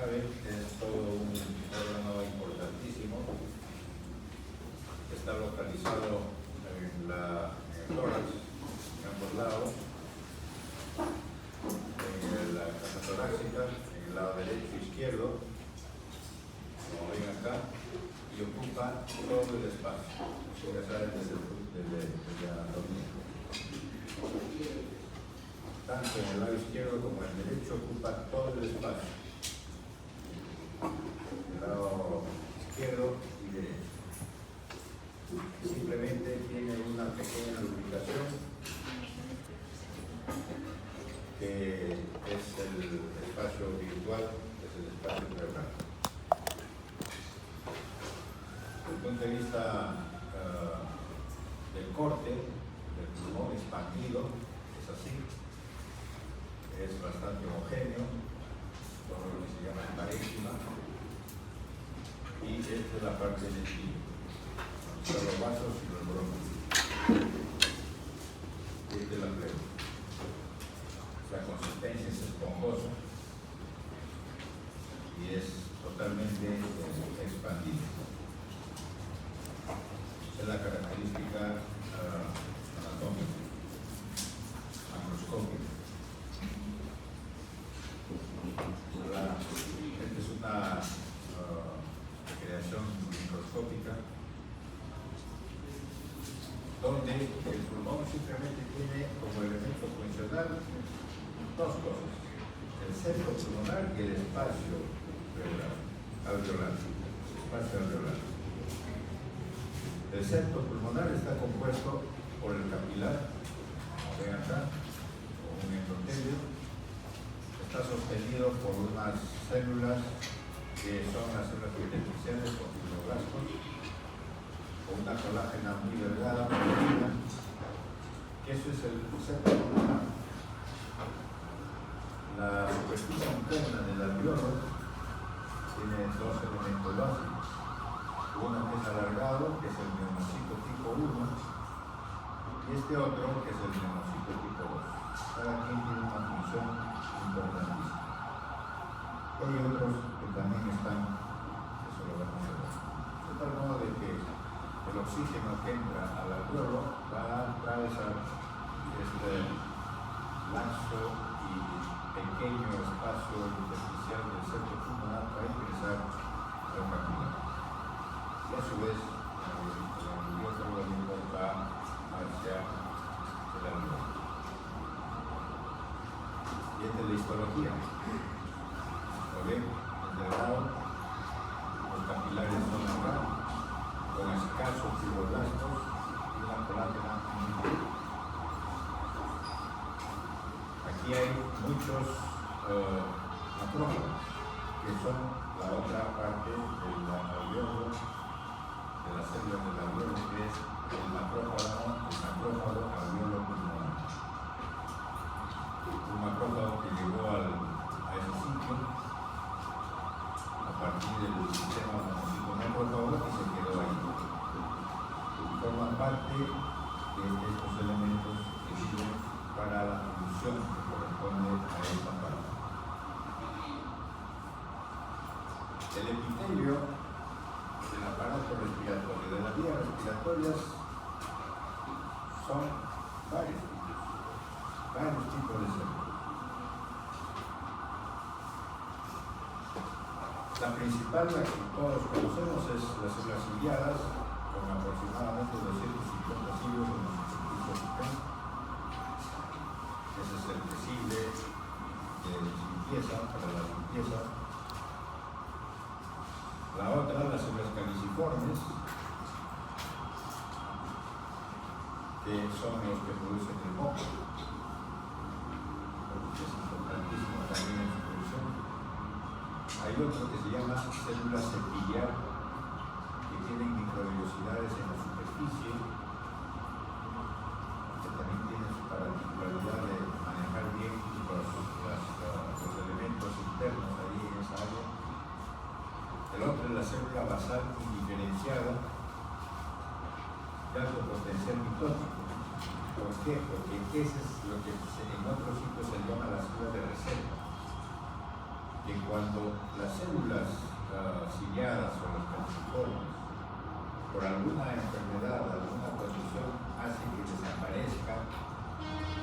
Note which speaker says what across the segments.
Speaker 1: saben, es todo un órgano importantísimo. Está localizado en el tórax, en ambos lados, en la caja torácica, en el lado derecho e izquierdo, como ven acá, y ocupa todo el espacio. Eso ya saben desde la anatomía. Tanto en el lado izquierdo como en el derecho ocupa todo el espacio. El lado izquierdo y derecho. Simplemente tiene una pequeña lubricación que es el espacio virtual, es el espacio pleural. Desde el punto de vista del corte del pulmón expandido, es así. Es bastante homogéneo, todo lo que se llama el parénquima, y esta es la parte del intestino, son los vasos y los bronquios. Esta es la pleura. La consistencia es esponjosa y es totalmente expandida. Esa es la característica anatómica, macroscópica. Esta es una creación microscópica donde el pulmón simplemente tiene como elemento funcional dos cosas: el centro pulmonar y el espacio alveolar. El centro pulmonar está compuesto por el capilar, como ven acá, con un endotelio. Está sostenido por unas células que son las células epiteliales con fibroblastos, con una colágena muy delgada, muy fina, que eso es el centro pulmonar. La superficie interna del alveolo tiene dos elementos básicos. Uno que es alargado, que es el neumocito tipo 1, y este otro que es el neumocito tipo 2. Cada quien tiene una función importantísima. Hay otros que también están, eso lo vamos a ver, de tal modo de que el oxígeno que entra al alveolo va a atravesar este lazo y pequeño espacio intersticial del centro pulmonar para ingresar al capilar. Y a su vez, el otro elemento va hacia el alveolo. Y esta es la histología. ¿Lo ven? El delgado, los capilares son acá, con escasos fibroblastos y una colágena muy débil. Aquí hay muchos macrófagos, que son la otra parte del alveolo, de las células del alveolo, que es el macrófago alveolo pulmonar. Un macrófago que llegó a ese sitio a partir del sistema monocito macrófago y se quedó ahí. Forman parte de estos elementos que sirven para la función que corresponde a esta parte. El epitelio del aparato respiratorio, de las vías respiratorias, son varios tipos de células. La principal, la que todos conocemos, es las células ciliadas, con aproximadamente 250 cilios en la superficie apical. Ese es el tecible de limpieza, para la limpieza. La otra, las células caliciformes, que son los que producen el moco, que es importantísimo también en su producción. Hay otro que se llama células epiliar, que tienen microvellosidades en la superficie, que también tienen su particularidad de manejar bien los elementos internos ahí en esa área. El otro es la célula basal indiferenciada de alto potencial mitótico. ¿Por qué? Porque ese es lo que en otros sitios se llama la célula de reserva. que cuando las células ciliadas o los calciformes, por alguna enfermedad, alguna condición, hace que desaparezca,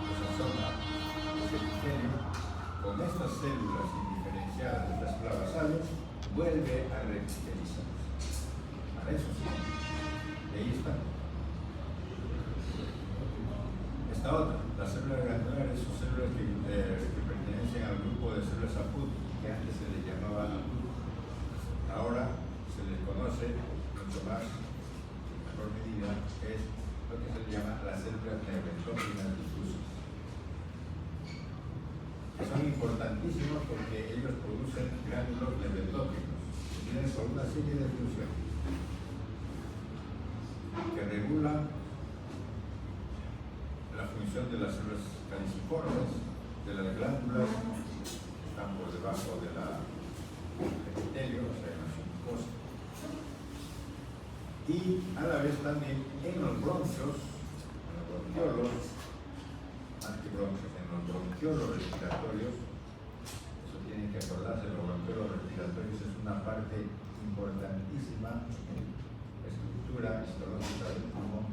Speaker 1: pues absorba ese epitelio, con estas células indiferenciadas de las células basales, vuelve a reepitelizarse. Para eso sí. Y ahí está. Esta otra, las células glandulares son células que pertenecen al grupo de células APUT, que antes se les llamaba APUT. Ahora se les conoce mucho más, en mejor medida, es lo que se le llama las células neuroendócrinas difusas, que son importantísimos porque ellos producen gránulos neuroendócrinos, que tienen por una serie de funciones que regulan la función de las células caliciformes, de las glándulas que están por debajo del epitelio, o sea, en la submucosa. Y a la vez también en los bronquios, en los bronquiolos, más que bronquios, en los bronquiolos respiratorios, eso tienen que acordarse, los bronquiolos respiratorios es una parte importantísima, estructura histológica del pulmón,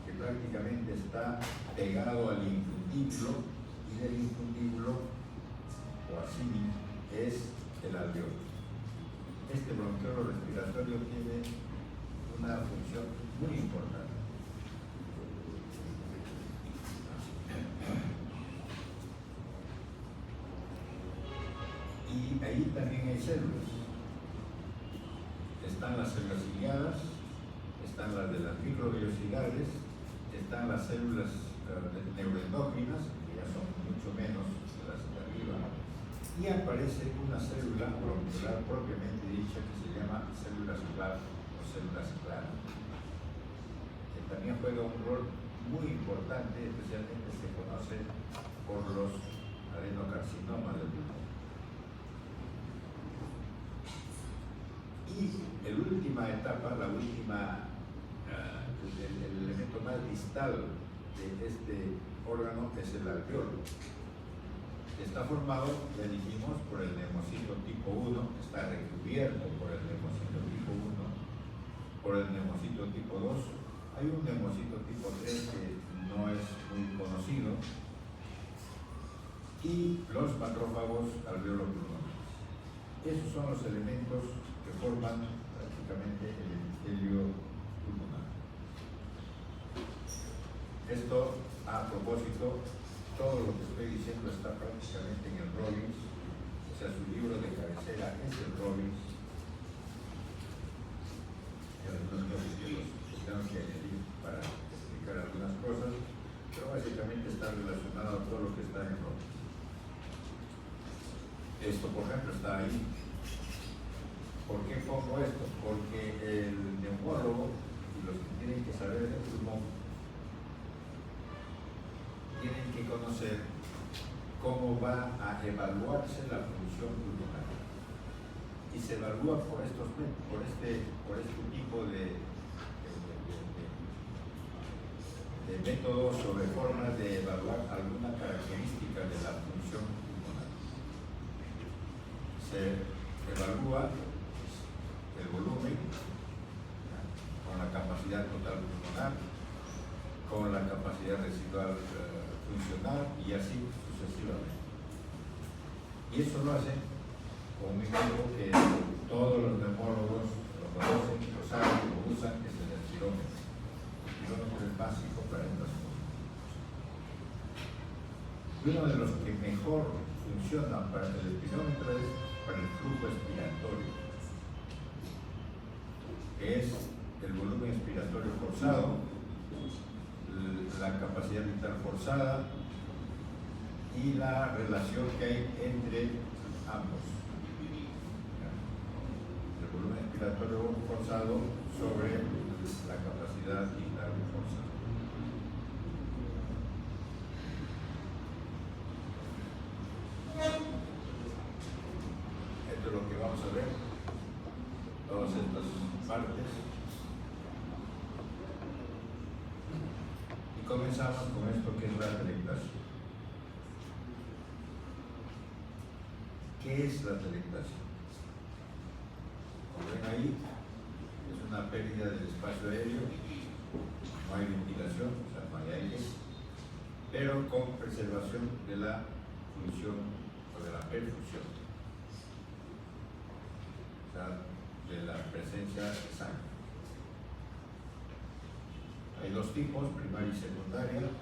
Speaker 1: que prácticamente está pegado al infundíbulo, y del infundíbulo, o así, es el alveolo. Este bronquiolo respiratorio tiene una función muy importante. Y ahí también hay células. Están las células ciliadas, están las de las microviosidades, están las células neuroendócrinas, que ya son mucho menos las de arriba, y aparece una célula bronquiolar propiamente dicha que se llama células CLAP o células CLAP, que también juega un rol muy importante, especialmente se conoce por los adenocarcinomas del pulmón. Y la última etapa, el elemento más distal de este órgano es el alveolo. Está formado, ya dijimos, por el neumocito tipo 1, está recubierto por el neumocito tipo 1, por el neumocito tipo 2. Hay un neumocito tipo 3 que no es muy conocido, y los macrófagos alveolo-pulmonares. Esos son los elementos que forman prácticamente el epitelio pulmonar. Esto, a propósito, todo lo que estoy diciendo está prácticamente en el Robbins, o sea, su libro de cabecera es el Robbins. Y algunos cosas que los tengo que añadir para explicar algunas cosas, pero básicamente está relacionado a todo lo que está en el Robbins. Esto, por ejemplo, está ahí. ¿Por qué pongo esto? Porque el neumólogo y los que tienen que saber del pulmón tienen que conocer cómo va a evaluarse la función pulmonar. Y se evalúa por este tipo de métodos o de formas de evaluar alguna característica de la función pulmonar. Se evalúa el volumen con la capacidad total pulmonar, con la capacidad residual funcional y así sucesivamente. Y eso lo hacen con un método que todos los neumólogos lo conocen, lo saben, lo usan, que es el espirómetro. El espirómetro es básico para estas cosas. Y uno de los que mejor funciona para el espirómetro es para el flujo expiratorio, que es el volumen expiratorio forzado, la capacidad vital forzada y la relación que hay entre ambos. El volumen expiratorio forzado sobre la capacidad vital forzada. Esto es lo que vamos a ver, todas estas partes. Y comenzamos con esto que es la delectación. ¿Qué es la atelectasia? Como ven ahí, es una pérdida del espacio aéreo, no hay ventilación, o sea, no hay aire, pero con preservación de la función o de la perfusión, o sea, de la presencia de sangre. Hay dos tipos, primaria y secundaria.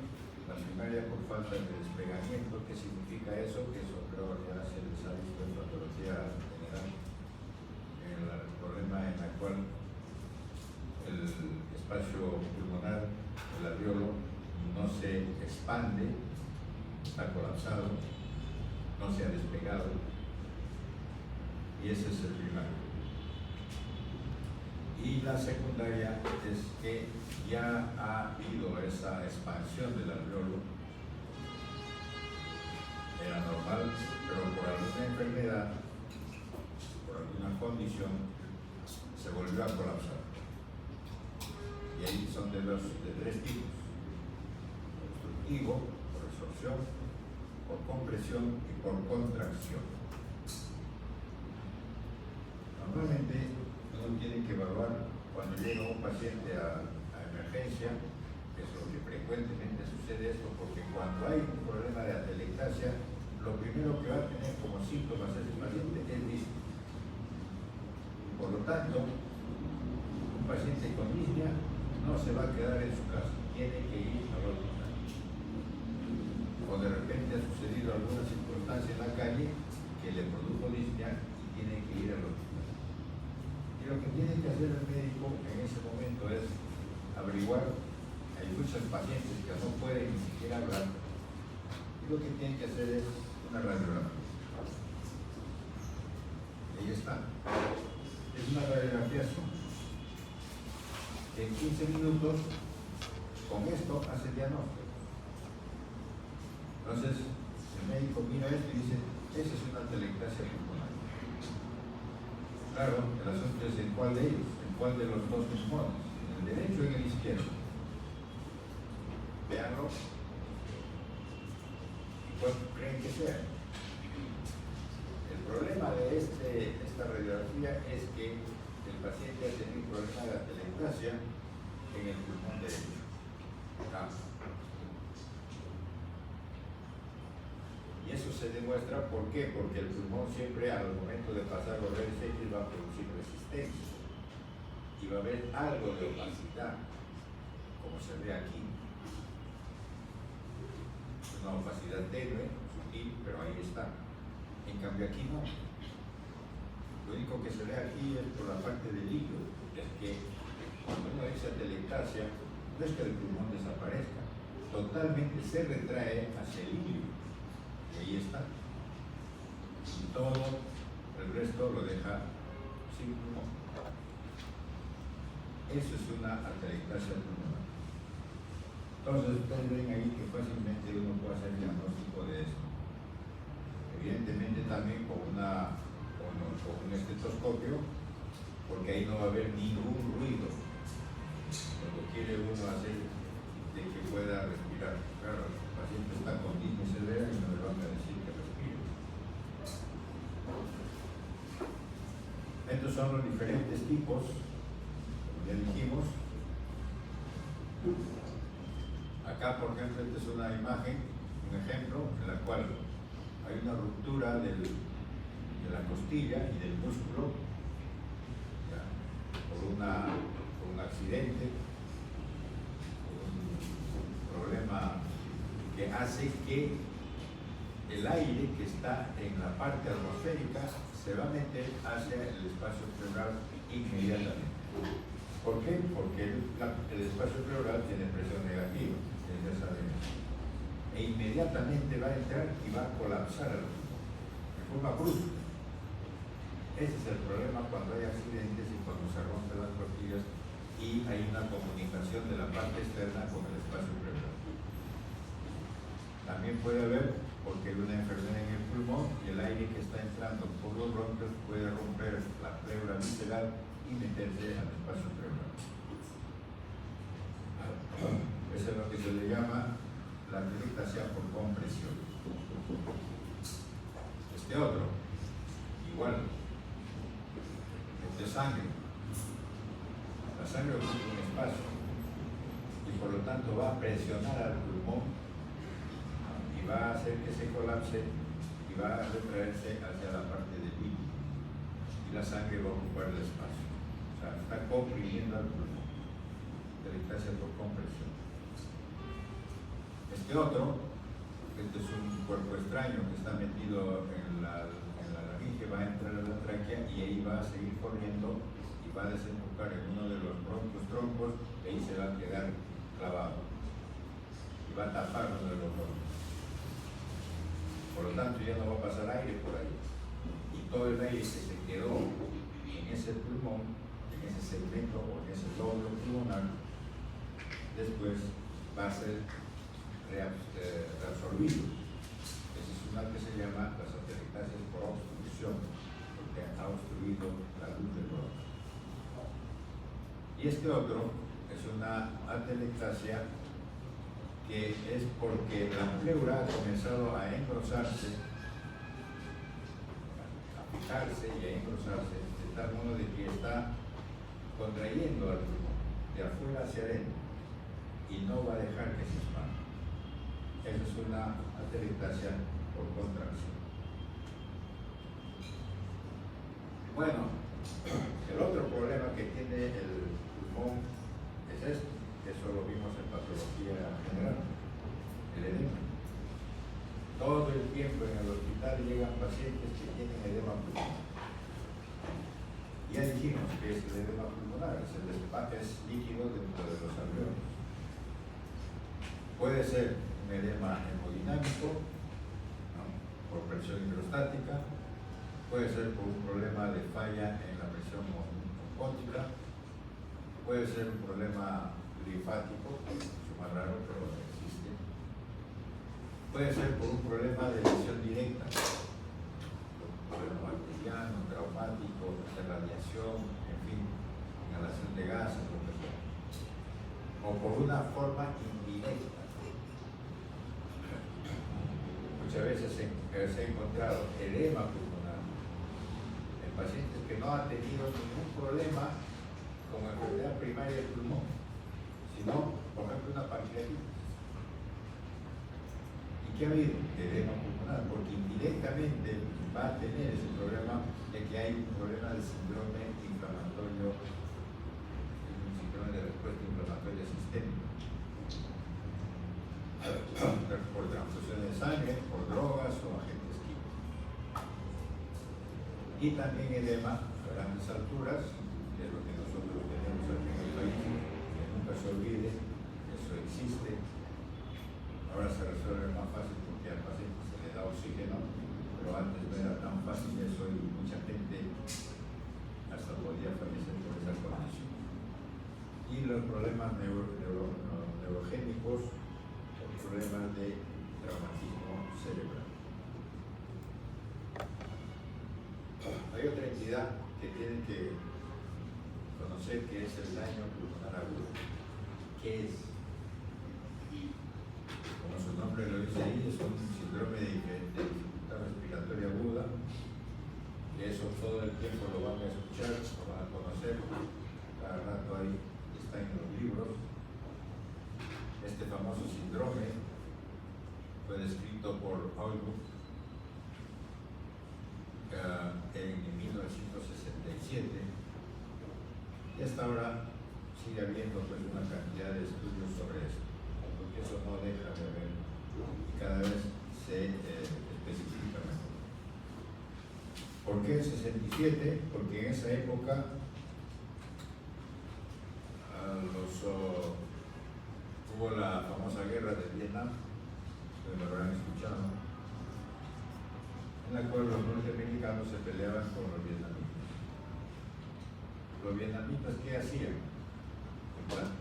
Speaker 1: La primaria por falta de despegamiento. ¿Qué significa eso? Que eso creo que ya se les ha visto en patología general, el problema en el cual el espacio pulmonar, el alveolo, no se expande, está colapsado, no se ha despegado, y ese es el primario. Y la secundaria es que ya ha habido esa expansión del alveolo, era normal, pero por alguna enfermedad, por alguna condición, se volvió a colapsar. Y ahí son de tres tipos: obstructivo, por resorción, por compresión y por contracción. Normalmente uno tiene que evaluar cuando llega un paciente a emergencia, que es lo que frecuentemente sucede esto, porque cuando hay un problema de atelectasia, lo primero que va a tener como síntomas ese paciente es disnea. Por lo tanto, un paciente con disnea no se va a quedar en su casa, tiene que ir al hospital. O de repente ha sucedido alguna circunstancia en la calle que le produjo disnea y tiene que ir al hospital. Y lo que tiene que hacer el médico en ese momento es averiguar. Hay muchos pacientes que no pueden ni siquiera hablar, y lo que tienen que hacer es una radiografía. Y ahí está. Es una radiografía suma. En 15 minutos, con esto hace el diagnóstico. Entonces, el médico mira esto y dice: esa es una atelectasia pulmonar. Claro, el asunto es en cuál de ellos, en cuál de los dos pulmones, en el derecho o en el izquierdo. Veanlo. ¿Y cuál creen que sea? El problema de esta radiografía es que el paciente ha tenido un problema de atelectasia en el pulmón derecho. Acá. Y eso se demuestra, ¿por qué? Porque el pulmón siempre, al momento de pasar los rayos X, va a producir resistencia y va a haber algo de opacidad, como se ve aquí. Una opacidad tenue, sutil, pero ahí está. En cambio aquí no. Lo único que se ve aquí es por la parte del líquido, es que cuando uno dice atelectasia, no es que el pulmón desaparezca, totalmente se retrae hacia el líquido. Y ahí está. Y todo el resto lo deja sin pulmón. Eso es una atelectasia pulmonar. Entonces ustedes ven ahí que fácilmente uno puede hacer diagnóstico de esto. Evidentemente también con un estetoscopio, porque ahí no va a haber ningún ruido. Cuando quiere uno hacer de que pueda respirar. Claro, el paciente está con disnea severa y no le van a decir que respire. Estos son los diferentes tipos, como ya dijimos. Acá, por ejemplo, esta es una imagen, un ejemplo, en la cual hay una ruptura de la costilla y del músculo, ¿ya? por un accidente, por un problema que hace que el aire que está en la parte atmosférica se va a meter hacia el espacio pleural inmediatamente. ¿Por qué? Porque el espacio pleural tiene presión negativa, ya sabemos. E inmediatamente va a entrar y va a colapsar el pulmón, de forma brusca. Ese es el problema cuando hay accidentes y cuando se rompen las costillas y hay una comunicación de la parte externa con el espacio pleural. También puede haber, porque hay una enfermedad en el pulmón y el aire que está entrando por los bronquios puede romper la pleura visceral y meterse al espacio pleural. Eso es lo que se le llama la atelectasia por compresión. Este otro, igual, de sangre. La sangre ocupa un espacio y por lo tanto va a presionar al pulmón y va a hacer que se colapse y va a retraerse hacia la parte del líquido y la sangre va a ocupar el espacio. O sea, está comprimiendo al pulmón, peritacea por compresión. Este otro, este es un cuerpo extraño que está metido en la laringe, va a entrar a la tráquea y ahí va a seguir corriendo y va a desembocar en uno de los troncos y ahí se va a quedar clavado y va a tapar uno de los troncos. Por lo tanto ya no va a pasar aire por ahí y todo el aire que se quedó en ese pulmón, en ese segmento o en ese lóbulo pulmonar, después va a ser reabsorbido. Ese es una que se llama las atelectasias por obstrucción, porque ha obstruido la luz del bronco. Y este otro es una atelectasia que es porque la pleura ha comenzado a engrosarse, a fijarse y a engrosarse, de tal modo de que está contrayendo al pulmón de afuera hacia adentro y no va a dejar que se expanda. Esa es una atelectasia por contracción. Bueno, el otro problema que tiene el pulmón es esto. Eso lo vimos en patología general, el edema. Todo el tiempo en el hospital llegan pacientes que tienen edema pulmonar. Ya dijimos que es el edema pulmonar, es el despacho líquido dentro de los alveolos. Puede ser un edema hemodinámico, ¿no?, por presión hidrostática, puede ser por un problema de falla en la presión osmótica, puede ser un problema linfático, es más raro pero existe, puede ser por un problema de lesión directa, un problema bacteriano, traumático, de radiación, en fin, inhalación de gases, lo que sea, o por una forma indirecta. Muchas veces se ha encontrado edema pulmonar en pacientes que no han tenido ningún problema con enfermedad primaria del pulmón, sino, por ejemplo, una pancreatitis. ¿Y qué ha habido? Edema pulmonar, porque indirectamente va a tener ese problema de que hay un problema de síndrome inflamatorio, un síndrome de respuesta inflamatoria sistémica. Por transfusión de sangre, por drogas o agentes químicos. Y también edema a grandes alturas, que es lo que nosotros tenemos aquí en el país, que nunca se olvide, eso existe. Ahora se resuelve más fácil porque al paciente se le da oxígeno, pero antes no era tan fácil eso y mucha gente hasta podía fallecer por esa condición. Y los problemas neurogénicos, problemas de traumatismo cerebral. Hay otra entidad que tienen que conocer, que es el daño pulmonar agudo. ¿Qué es? Como su nombre lo dice ahí, es un síndrome de dificultad respiratoria aguda, que eso todo el tiempo lo van a escuchar, lo van a conocer, cada rato ahí está en los libros. Este famoso síndrome fue descrito por Holbrook en 1967 y hasta ahora sigue habiendo pues una cantidad de estudios sobre esto, porque eso no deja de haber y cada vez se especifica mejor. ¿Por qué el 67? Porque en esa época hubo la famosa guerra de Vietnam, que lo habrán escuchado, en la cual los norteamericanos se peleaban con los vietnamitas. Los vietnamitas, ¿qué hacían?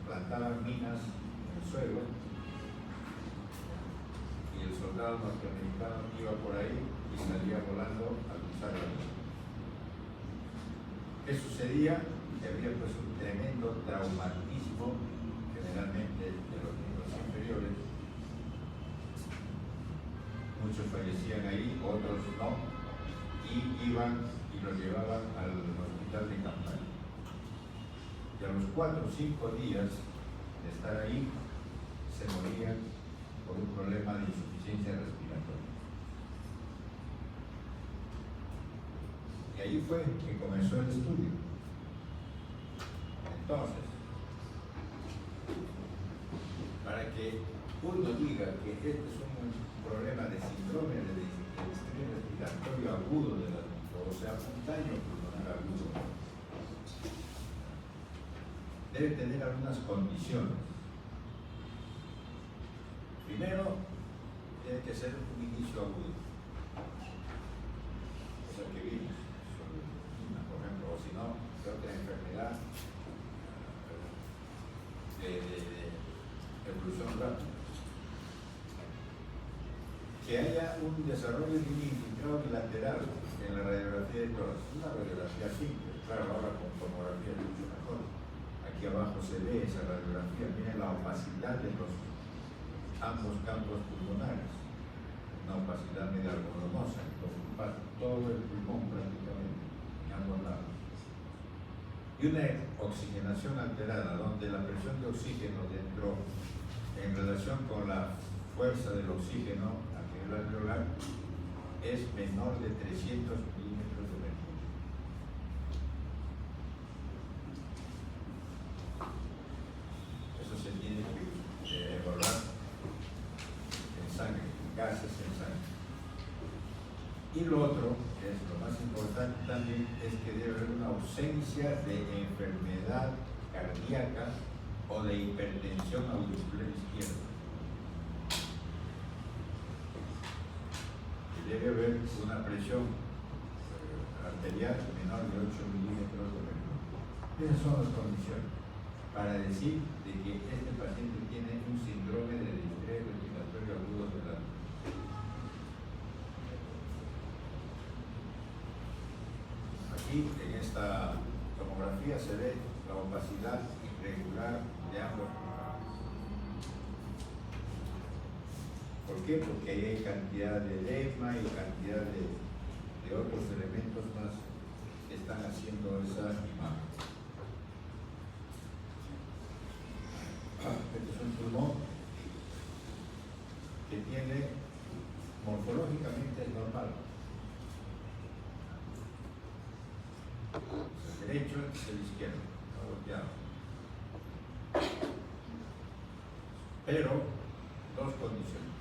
Speaker 1: Plantaban minas en el suelo y el soldado norteamericano iba por ahí y salía volando a cruzar la mina. ¿Qué sucedía? Que había pues un tremendo traumatismo, generalmente de los miembros inferiores. Muchos fallecían ahí, otros no, y iban y lo llevaban al hospital de campaña. Y a los 4 o 5 días de estar ahí, se morían por un problema de insuficiencia respiratoria. Y ahí fue que comenzó el estudio. Entonces, para que uno diga que este es un problema de síndrome de estrés respiratorio agudo, o sea, un daño pulmonar agudo, debe tener algunas condiciones. Primero, tiene que ser un inicio agudo, es el que vimos, por ejemplo, o si no, de otra enfermedad de evolución rápida. Que haya un desarrollo de un infiltrado bilateral en la radiografía de tórax, una radiografía simple, claro, ahora con tomografía es mucho mejor. Aquí abajo se ve esa radiografía, miren la opacidad de ambos campos pulmonares, una opacidad media algodonosa, que ocupa todo el pulmón prácticamente, en ambos lados. Y una oxigenación alterada, donde la presión de oxígeno dentro, en relación con la fuerza del oxígeno a nivel alveolar, es menor de 300 milímetros de mercurio. Eso se tiene que evaluar en sangre, gases en sangre. Y lo otro, que es lo más importante también, es que debe haber una ausencia de enfermedad cardíaca o de hipertensión auricular izquierda. Y debe haber una presión arterial menor de 8 milímetros de mercurio. Esas son las condiciones para decir de que este paciente tiene un síndrome de distrés respiratorio agudo de la. Aquí en esta tomografía se ve la opacidad irregular de ambos pulmones. ¿Por qué? Porque ahí hay cantidad de edema y cantidad de otros elementos más que están haciendo esa imagen. Este es un pulmón que tiene morfológicamente es normal. El derecho es el izquierdo, está volteado. Pero dos condiciones: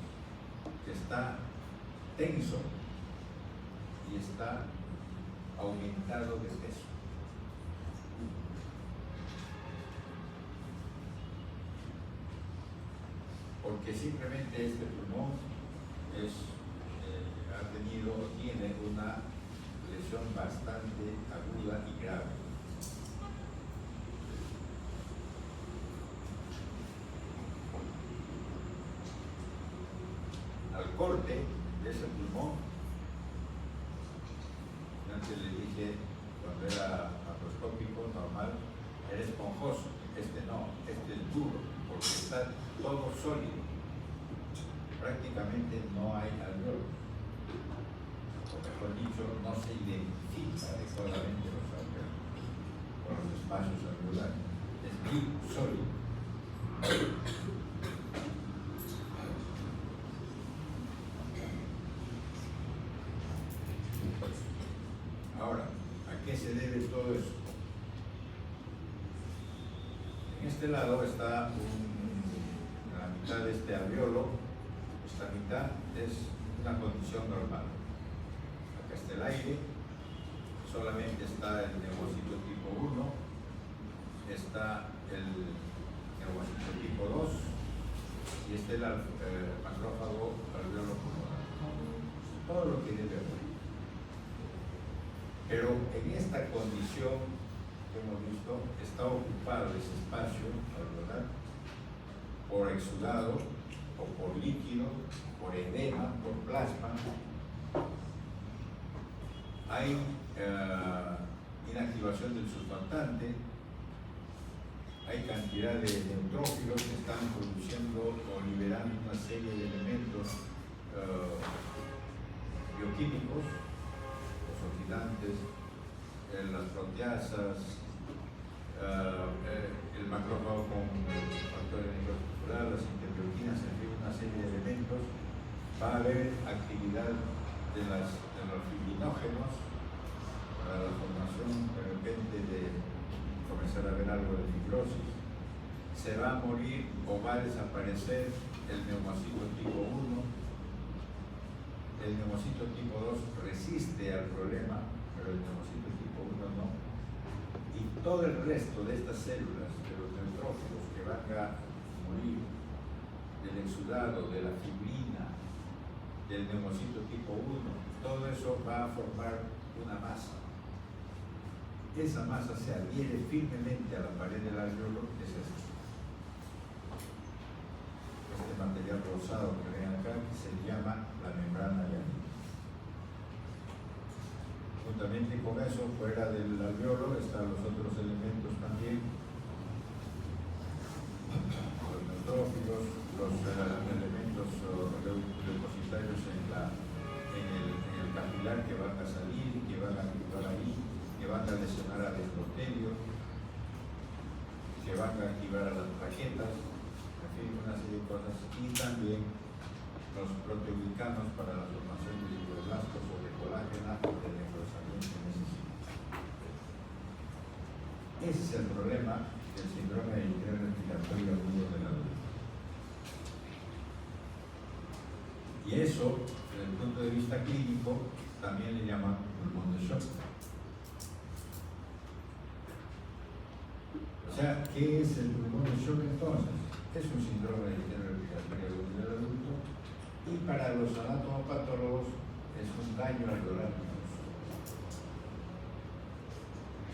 Speaker 1: que está tenso y está aumentado de peso. Porque simplemente este pulmón tiene una lesión bastante aguda y grave. Al corte de ese pulmón, antes le dije, cuando era macroscópico normal, era esponjoso. Este no, este es duro, porque está todo sólido. Prácticamente no hay alveolos. O mejor dicho, no se identifica adecuadamente los alveolos con los espacios alveolares. Es muy sólido. Ahora, ¿a qué se debe todo eso? En este lado está la mitad de este alveolo. Esta mitad es una condición normal. Acá está el aire, solamente está el neumocito tipo 1, está el neumocito tipo 2 y está el macrófago alveolo pulmonar. Todo lo que debe haber. Pero en esta condición que hemos visto, está ocupado ese espacio alveolar por exudado, o por líquido, por edema, por plasma. Hay inactivación del surfactante, hay cantidad de neutrófilos que están produciendo o liberando una serie de elementos bioquímicos, los oxidantes, las proteasas, el macrófago con factores microestructurales, las interleuquinas, en fin, una serie de elementos, va a haber actividad de los fibrinógenos para la formación de repente de comenzar a ver algo de fibrosis. Se va a morir o va a desaparecer el neumocito tipo 1. El neumocito tipo 2 resiste al problema, pero el neumocito tipo 1 no. Y todo el resto de estas células, de los neutrófilos que van a morir, del exudado, de la fibrina, del neumocito tipo 1, todo eso va a formar una masa. Esa masa se adhiere firmemente a la pared del alveolo, que es este material rosado que ven acá, que se llama la membrana hialina. Juntamente con eso, fuera del alveolo están los otros elementos también, los neutrófilos, los elementos leucocitarios en el capilar que van a salir, que van a actuar ahí, que van a lesionar al endotelio, que van a activar a las plaquetas, en fin, una serie de cosas, y también los proteoglicanos para la formación de fibroblastos o de colágena o del engrosamiento que necesita. Ese es el problema del síndrome de distrés respiratorio agudo del adulto. Y eso, desde el punto de vista clínico, también le llaman pulmón de shock. O sea, ¿qué es el pulmón de shock entonces? Es un síndrome de distrés respiratorio agudo del adulto y para los anatomopatólogos es un daño alveolar.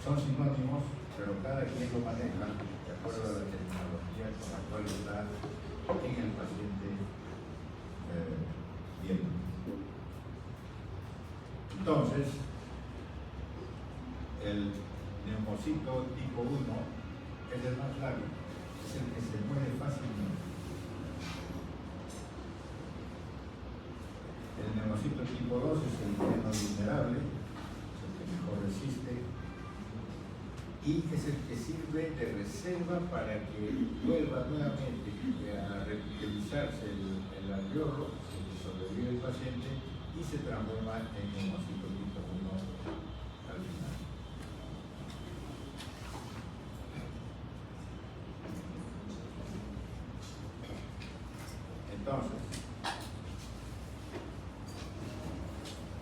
Speaker 1: Son sinónimos, pero cada quien lo maneja de acuerdo a la terminología con la cual está en el paciente viendo. Entonces, el neumocito tipo 1 es el más grave, es el que se muere fácilmente. El neumocito tipo 2 es el menos vulnerable, es el que mejor resiste y es el que sirve de reserva para que vuelva nuevamente a reutilizarse el alveolo, que sobrevive el paciente y se transforma en neumocito tipo 1 al final. Entonces,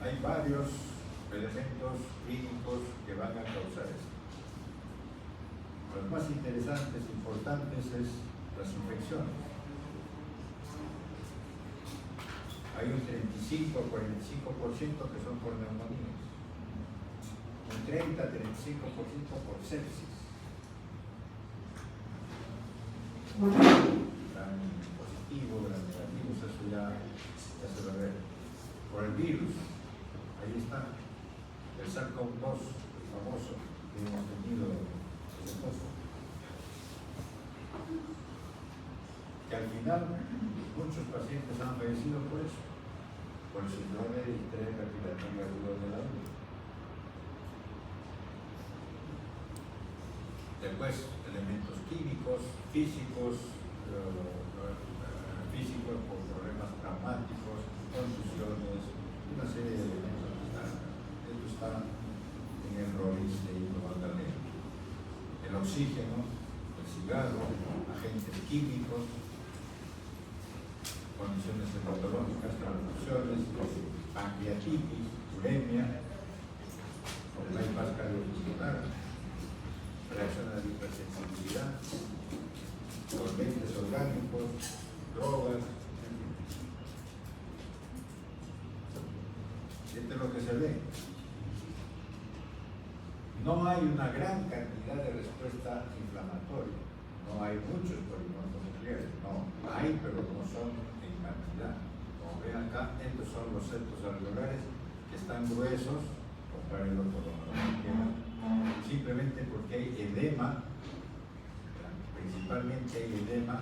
Speaker 1: hay varios elementos clínicos que van a causar esto. Los más interesantes, importantes, es las infecciones. Hay un 35 o 45% que son por neumonías, un 30-35% por sepsis. Gran positivo, gran negativo, eso ya se va a ver. Por el virus, ahí está, el SARS-CoV-2, el famoso, que hemos tenido hace poco. Que al final muchos pacientes han fallecido por eso, por el síndrome de distrés respiratorio agudo del adulto. Después, elementos químicos, físicos por problemas traumáticos, contusiones, una serie de elementos que están. Esto está en el ROIS de Magdalena. El oxígeno, el cigarro, agentes químicos, condiciones hematológicas, transfusiones, pancreatitis, uremia, bypass cardiovascular, reacción a la hipersensibilidad, solventes orgánicos, drogas, en fin. Esto es lo que se ve. No hay una gran cantidad de respuesta inflamatoria, no hay muchos polinomos nucleares, no hay, pero no son en cantidad. Como ven acá, estos son los septos alveolares que están gruesos, compárenlo con los que simplemente porque hay edema, principalmente hay edema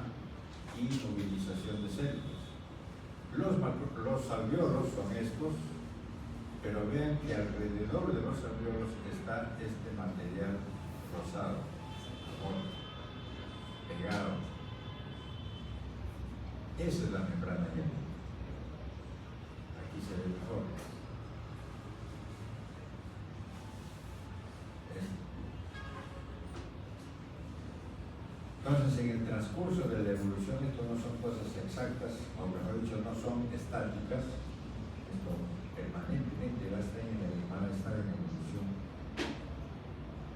Speaker 1: y movilización de células. Los alveolos son estos, Pero vean que alrededor de los alveolos está este material rosado, pegado. Esa es la membrana yelina. Aquí se ve mejor. Entonces, en el transcurso de la evolución, esto no son cosas exactas, o mejor dicho, no son estáticas. Esto permanentemente va a estar en evolución.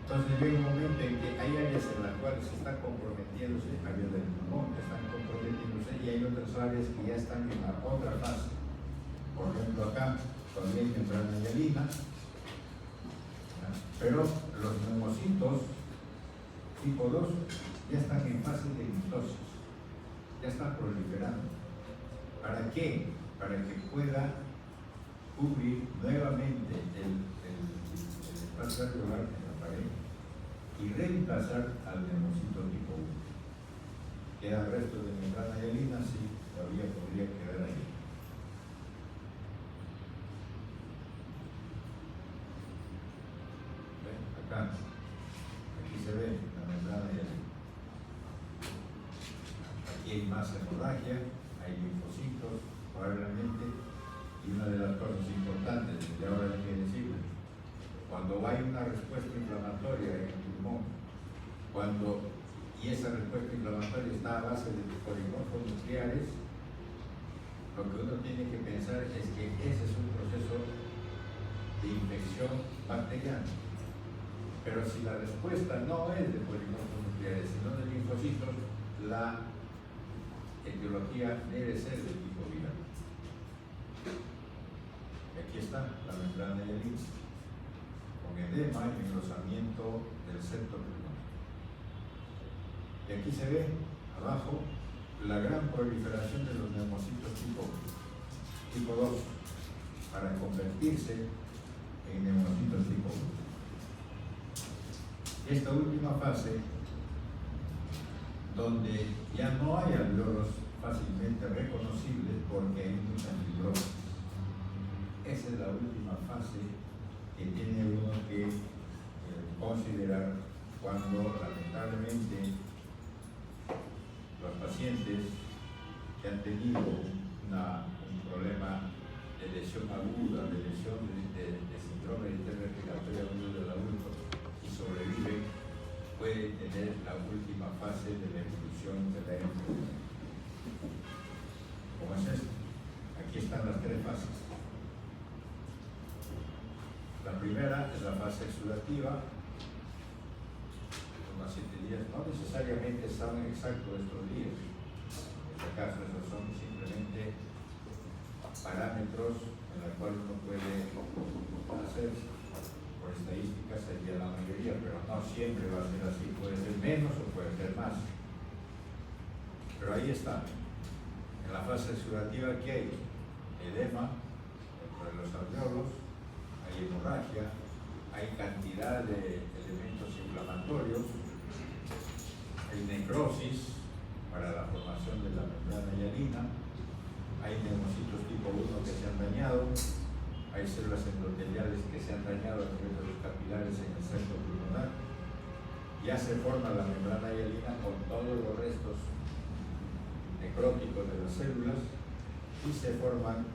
Speaker 1: Entonces llega un momento en que hay áreas en las cuales se están comprometiéndose, áreas del pulmón que están comprometiéndose, y hay otras áreas que ya están en la otra fase. Por ejemplo, acá todavía hay membrana yelina, pero los neumocitos tipo 2 ya están en fase de mitosis, ya están proliferando. ¿Para qué? Para que pueda cubrir nuevamente el espacio alveolar en la pared y reemplazar al neumocito tipo 1. Queda el resto de membrana yelina, sí, todavía podría quedar ahí. ¿Ven? Acá, aquí se ve la membrana yelina. Aquí hay más hemorragia, hay linfocitos, probablemente, y una de las cosas importantes, y ahora hay que decirlo, cuando hay una respuesta inflamatoria en el pulmón, y esa respuesta inflamatoria está a base de polimorfos nucleares, lo que uno tiene que pensar es que ese es un proceso de infección bacteriana. Pero si la respuesta no es de polimorfos nucleares, sino de linfocitos, la etiología debe ser de tipo viral. Y aquí está la membrana yelina, con edema y engrosamiento del septo pulmonar. Y aquí se ve abajo la gran proliferación de los neumocitos tipo 2 para convertirse en neumocitos tipo 1. Esta última fase, donde ya no hay alveolos fácilmente reconocibles porque hay mucha fibrosis. Esa es la última fase que tiene uno que considerar cuando lamentablemente los pacientes que han tenido un problema de lesión aguda, de lesión de síndrome de respiratorio agudo del adulto y sobreviven, puede tener la última fase de la evolución de la enfermedad. ¿Cómo es esto? Aquí están las tres fases. La primera es la fase exudativa, unos 7 días, no necesariamente son exactos estos días. En este caso, esos son simplemente parámetros en los cuales uno puede hacer. Por estadística sería la mayoría, pero no siempre va a ser así, puede ser menos o puede ser más. Pero ahí está. En la fase exudativa, ¿qué hay? Edema dentro de los alveolos, hay hemorragia, hay cantidad de elementos inflamatorios, hay necrosis para la formación de la membrana yelina, hay neumocitos tipo 1 que se han dañado, hay células endoteliales que se han dañado a nivel de los capilares en el septo pulmonar. Ya se forma la membrana yelina con todos los restos necróticos de las células y se forman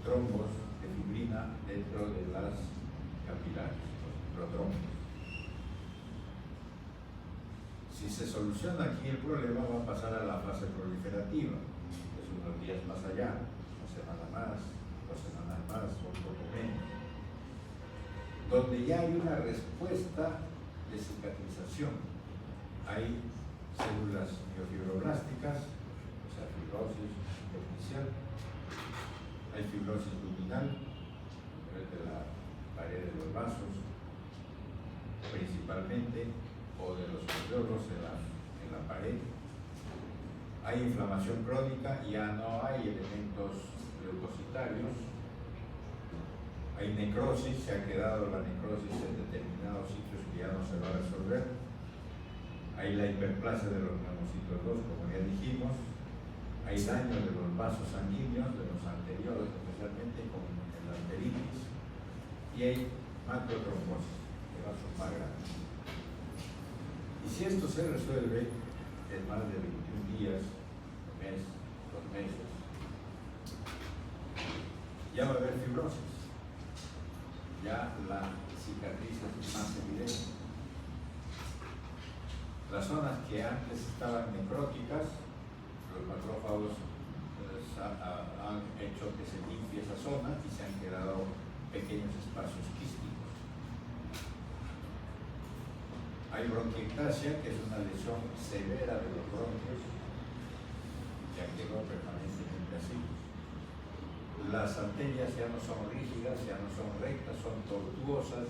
Speaker 1: trombos de fibrina dentro de las capilares, los microtrombos. Si se soluciona aquí el problema, va a pasar a la fase proliferativa, que es unos días más allá, una semana más, 2 semanas más o un poco menos, donde ya hay una respuesta de cicatrización. Hay células miofibroblásticas, o sea, fibrosis superficial, hay fibrosis luminal, de la pared de los vasos, principalmente, o de los alveolos en la pared. Hay inflamación crónica, ya no hay elementos leucocitarios, hay necrosis, se ha quedado la necrosis en determinados sitios que ya no se va a resolver. Hay la hiperplasia de los neumocitos 2, como ya dijimos. Hay daño de los vasos sanguíneos, de los anteriores, especialmente con el la enteritis, y hay macrotrombosis, que va a ser más grande. Y si esto se resuelve en más de 21 días, un mes, 2 meses, ya va a haber fibrosis, ya la cicatriz es más evidente. Las zonas que antes estaban necróticas, los macrófagos han hecho que se limpie esa zona y se han quedado pequeños espacios quísticos. Hay bronquiectasia, que es una lesión severa de los bronquios, ya quedó permanentemente así. Las arterias ya no son rígidas, ya no son rectas, son tortuosas.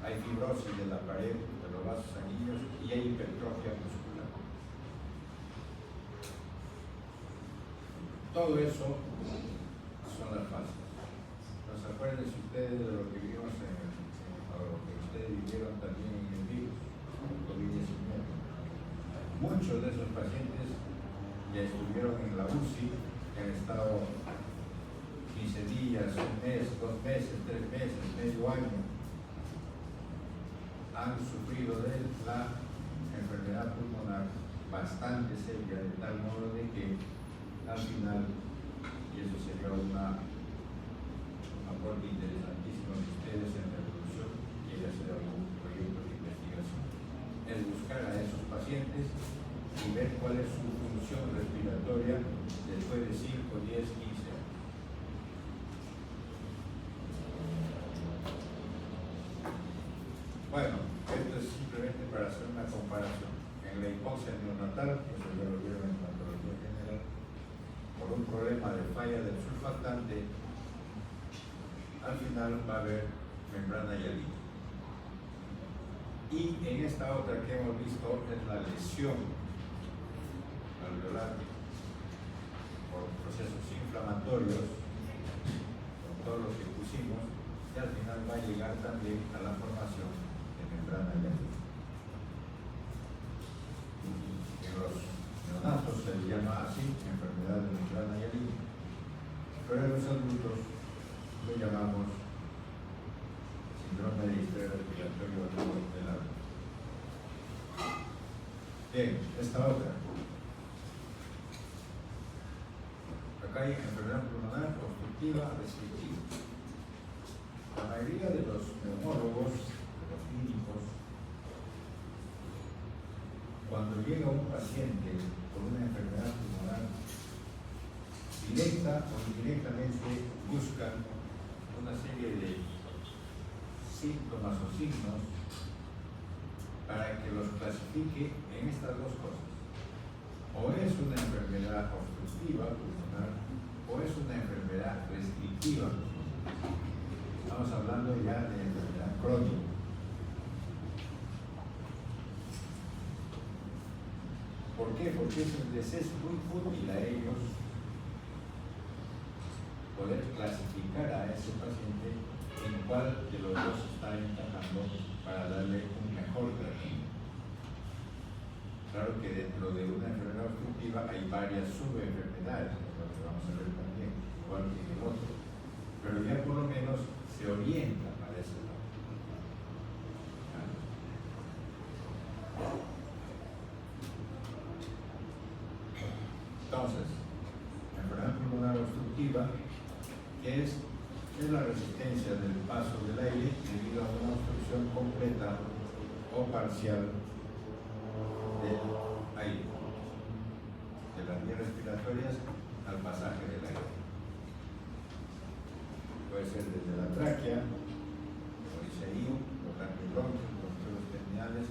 Speaker 1: Hay fibrosis de la pared de los vasos sanguíneos y hay hipertrofia muscular. Todo eso son las fases. Pues acuérdense ustedes de lo que vivimos o lo que ustedes vivieron también en el virus, COVID-19. Muchos de esos pacientes ya estuvieron en la UCI, que han estado 15 días, un mes, 2 meses, 3 meses, medio año. Han sufrido de la enfermedad pulmonar bastante seria, de tal modo de que al final, y eso sería un aporte interesantísimo de ustedes en la evolución, quiere hacer algún proyecto de investigación, es buscar a esos pacientes y ver cuál es su función respiratoria después de 5, 10, 15 años. Bueno, esto es simplemente para hacer una comparación. En la hipoxia neonatal, eso ya lo vieron en patología general, por un problema de falla del surfactante, al final va a haber membrana hialina. Y en esta otra que hemos visto es la lesión alveolar por procesos inflamatorios, con todo lo que pusimos, y al final va a llegar también a la formación de membrana hialina. En los neonatos se le llama así, enfermedad de membrana hialina, pero en los adultos lo llamamos síndrome de distrés respiratorio agudo del alma. Bien, esta otra. Acá hay enfermedad pulmonar obstructiva restrictiva. La mayoría de los neumólogos, de los clínicos, cuando llega un paciente con una enfermedad pulmonar, directa o indirectamente buscan una serie de síntomas o signos para que los clasifique en estas dos cosas. O es una enfermedad obstructiva pulmonar o es una enfermedad restrictiva pulmonar. Estamos hablando ya de enfermedad crónica. ¿Por qué? Porque les es muy útil a ellos poder clasificar a ese paciente en cuál de los dos está encajando para darle un mejor tratamiento. Claro que dentro de una enfermedad obstructiva hay varias subenfermedades, lo que vamos a ver también, igual que en el otro, pero ya por lo menos se orienta para ese lado. Entonces, la enfermedad pulmonar obstructiva es la resistencia del paso del aire debido a una obstrucción completa o parcial del aire, de las vías respiratorias al pasaje del aire. Puede ser desde la tráquea, como dice ahí, los bronquios, los bronquiolos terminales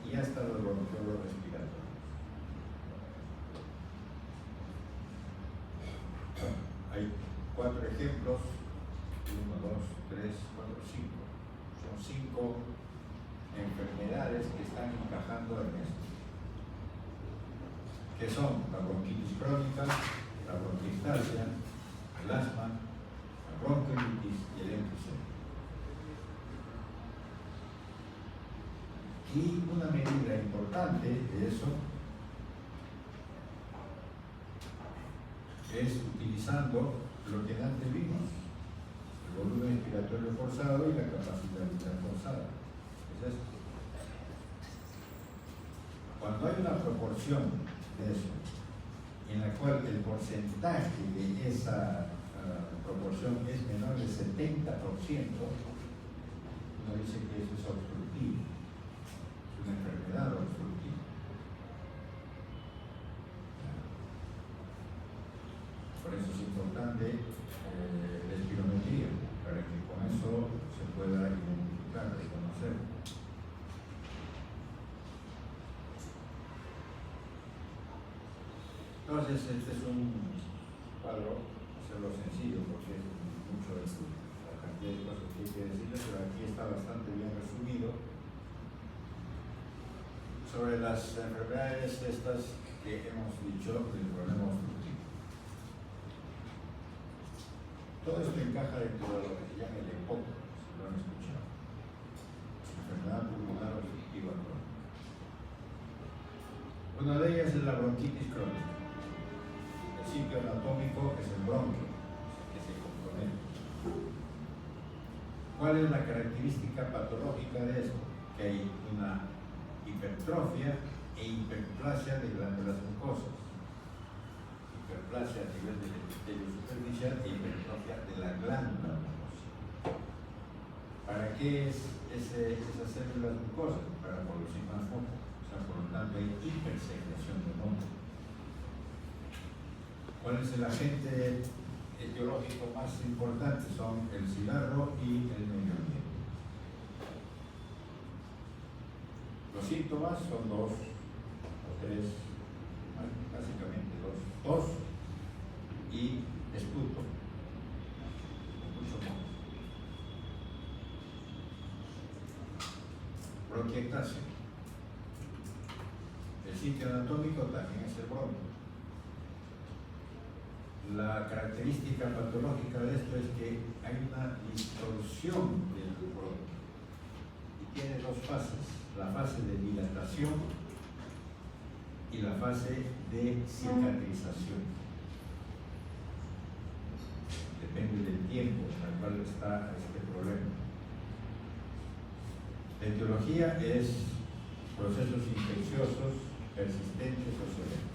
Speaker 1: y hasta los bronquiolos respiratorios. Hay 4 ejemplos, 1, 2, 3, 4, 5. Son 5 enfermedades que están encajando en esto, que son la bronquitis crónica, la bronquiectasia, el asma, la bronquiolitis y el enfisema. Y una medida importante de eso es utilizando lo que antes vimos, el volumen expiratorio forzado y la capacidad vital forzada. Es esto. Cuando hay una proporción de eso, en la cual el porcentaje de esa proporción es menor del 70%, uno dice que eso es obstructivo, es una enfermedad obstructiva. Por eso es importante la espirometría, para que con eso se pueda identificar, reconocer. Entonces, este es un cuadro, hacerlo sencillo, porque es mucho la cantidad de cosas que hay que decirles, pero aquí está bastante bien resumido sobre las enfermedades estas que hemos dicho del problema obstructivo. Todo esto encaja dentro de lo que se llama el EPOC, si lo han escuchado. Enfermedad pulmonar obstructiva crónica. Una de ellas es la bronquitis crónica. El sitio anatómico es el bronquio, que se compromete. ¿Cuál es la característica patológica de esto? Que hay una hipertrofia e hiperplasia de glándulas mucosas. Hiperplasia a nivel del epitelio superficial e hipertrofia de la glándula mucosa. ¿Para qué es esas células mucosas? Para producir más moco. O sea, por lo tanto hay hipersecreción de moco. ¿Cuál es el agente etiológico más importante? Son el cigarro y el medio ambiente. Los síntomas son dos o tres, básicamente dos: tos y esputo, mucho moco. Bronquiectasia. El sitio anatómico también es el bronquio. La característica patológica de esto es que hay una distorsión del bronquio y tiene dos fases: la fase de dilatación y la fase de cicatrización. Depende del tiempo en el cual está este problema. La etiología es procesos infecciosos persistentes o severos.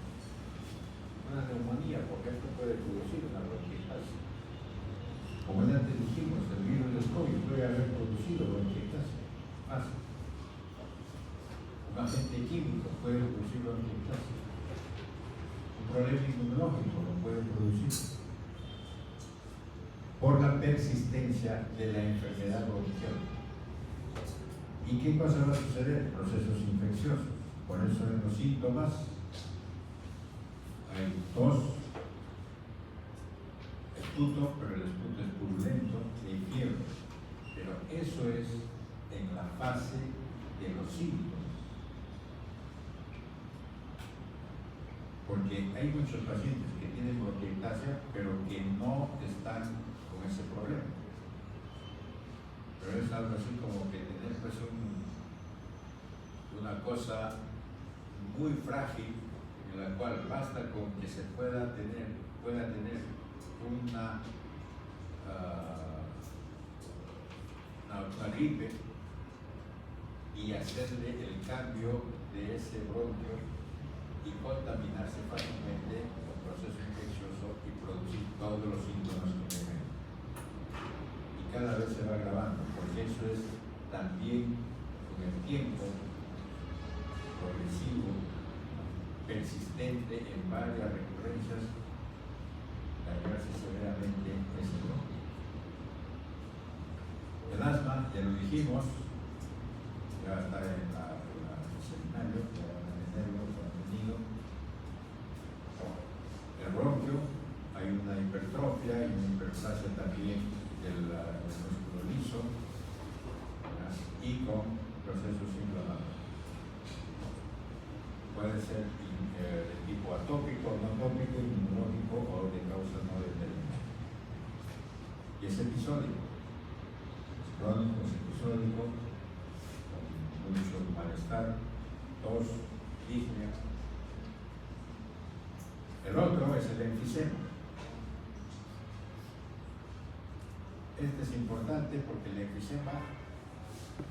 Speaker 1: Una neumonía, porque esto puede producir una bronquiectasia. Como ya antes dijimos, el virus del COVID puede haber producido bronquiectasia. Fácil. Un agente químico puede producir bronquiectasia. Un problema inmunológico lo puede producir por la persistencia de la enfermedad bronquial. ¿Y qué cosa va a suceder? Procesos infecciosos. Por eso en los síntomas hay tos, esputo, pero el esputo es purulento, y hay fiebre. Pero eso es en la fase de los síntomas. Porque hay muchos pacientes que tienen bronquiectasia, pero que no están con ese problema. Pero es algo así como que tener pues una cosa muy frágil, en la cual basta con que se pueda tener una gripe y hacerle el cambio de ese bronquio y contaminarse fácilmente con proceso infeccioso y producir todos los síntomas que tengan. Y cada vez se va agravando, porque eso es también con el tiempo progresivo, persistente en varias recurrencias, dañarse severamente ese bronquio. El asma, ya lo dijimos, ya está en el seminario, ya van a tenerlo contenido. El bronquio, hay una hipertrofia y una hiperplasia también del músculo liso, y con procesos inflamatorios. Puede ser de tipo atópico, no atópico, inmunológico o de causa no determinada. Y es episódico, es crónico, es episódico, con mucho malestar, tos, disnea. El otro es el enfisema. Este es importante porque el enfisema,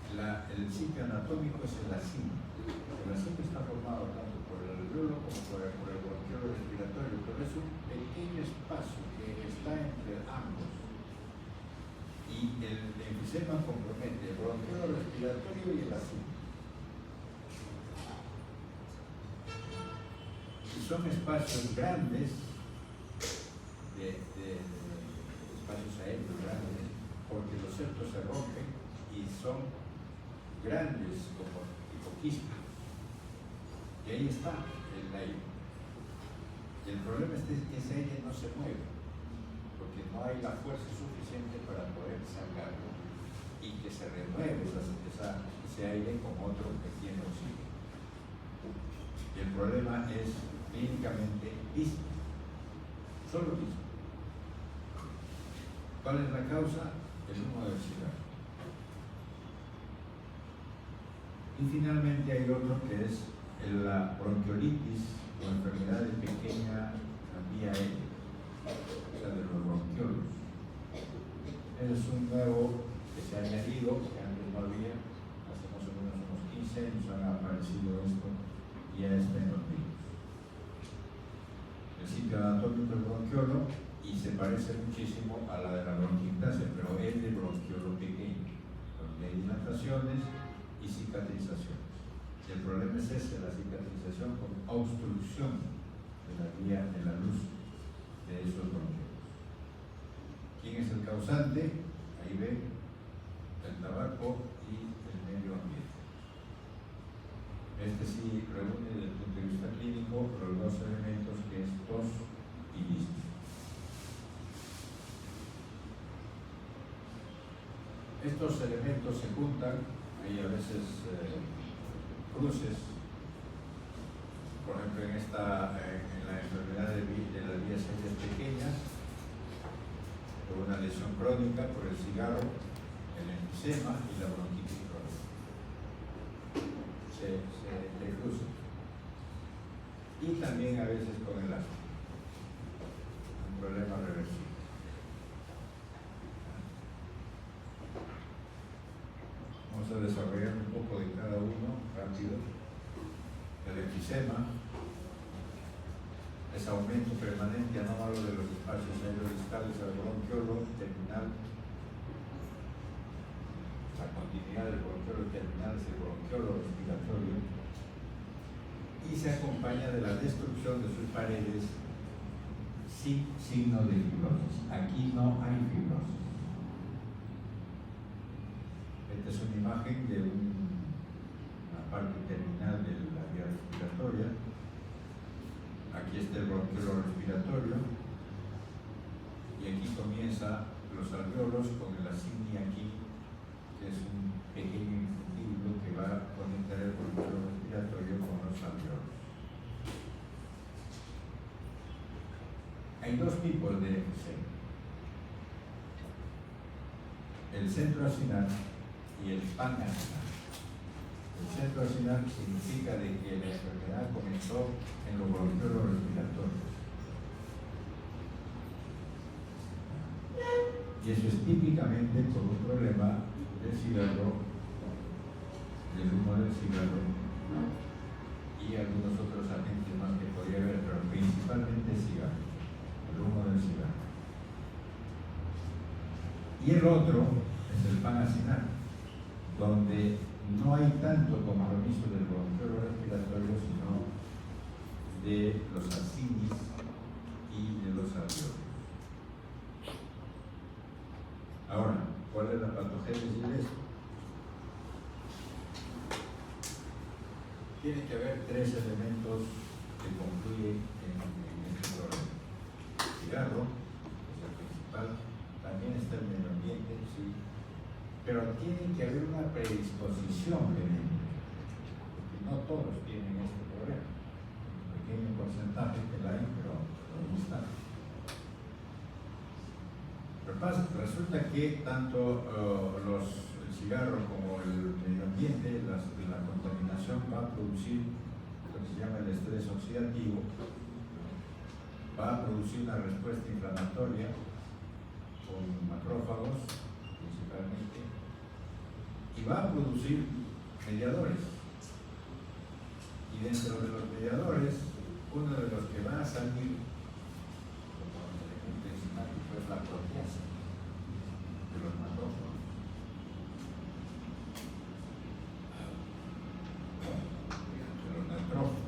Speaker 1: el sitio anatómico es el acino. El acino está formado tanto por el alveolo como por el bronquiolo respiratorio, pero es un pequeño espacio que está entre ambos. Y el enfisema compromete el bronquiolo respiratorio y el acino. Y son espacios grandes, espacios aéreos grandes, porque los septos se rompen y son grandes como tipo quispa. Y ahí está el aire. Y el problema es que ese aire no se mueve, porque no hay la fuerza suficiente para poder sacarlo y que se renueve ese aire con otro que tiene oxígeno. Y el problema es clínicamente disco, solo disco. ¿Cuál es la causa? El humo del cigarro. Y finalmente hay otro que es la bronquiolitis o enfermedad de pequeña vía aérea, o sea, de los bronquiolos. Es un nuevo que se ha añadido, que antes no había, hace más o menos unos 15 años han aparecido esto y ya está en los niños. El sitio anatómico del bronquiolo y se parece muchísimo a la de la bronquiectasia, pero es de bronquiolo pequeño, donde hay dilataciones y cicatrizaciones. Y el problema es ese, la cicatrización con obstrucción de la vía de la luz de esos bronquiolos. ¿Quién es el causante? Ahí ven el tabaco y el medio ambiente. Este sí reúne desde el punto de vista clínico los dos elementos que es tos y disnea. Estos elementos se juntan, hay a veces cruces, por ejemplo en la enfermedad de las vías aéreas pequeñas, por una lesión crónica por el cigarro, el enfisema y la bronquitis crónica. Se cruzan. Y también a veces con el asma, un problema reversible. Vamos a desarrollar un poco de cada uno rápido. El enfisema es aumento permanente anómalo de los espacios aerodistales al bronquiolo terminal. La continuidad del bronquiolo terminal es el bronquiolo respiratorio y se acompaña de la destrucción de sus paredes sin signo de fibrosis. Aquí no hay fibrosis. Esta es una imagen de una parte terminal de la vía respiratoria. Aquí está el bronquiolo respiratorio y aquí comienza los alveolos con el asigni aquí, que es un pequeño infundiblo que va a conectar el bronquiolo respiratorio con los alveolos. Hay dos tipos de enfisema: el centro acinal y el panacinal. El centro acinal significa de que la enfermedad comenzó en los bronquiolos respiratorios. Y eso es típicamente por un problema del cigarro, del humo del cigarro y algunos otros agentes más que podría haber, pero principalmente el cigarro, el humo del cigarro. Y el otro es el panacinal, donde no hay tanto compromiso del bronquiolo respiratorio, sino de los acinis y de los alveolos. Ahora, ¿cuál es la patogénesis de esto? Tiene que haber tres elementos que confluyen en este problema. El cigarro es el principal, también está el medio ambiente, sí, pero tiene que haber una predisposición genética, porque no todos tienen este problema. Un pequeño porcentaje que la hay, pero ahí está. Resulta que tanto el cigarro como el medio ambiente, la contaminación va a producir lo que se llama el estrés oxidativo, va a producir una respuesta inflamatoria con macrófagos principalmente, y va a producir mediadores. Y dentro de los mediadores, uno de los que va a salir como elemento enzimático es la proteasa de los macrófagos. De los nitrógenos.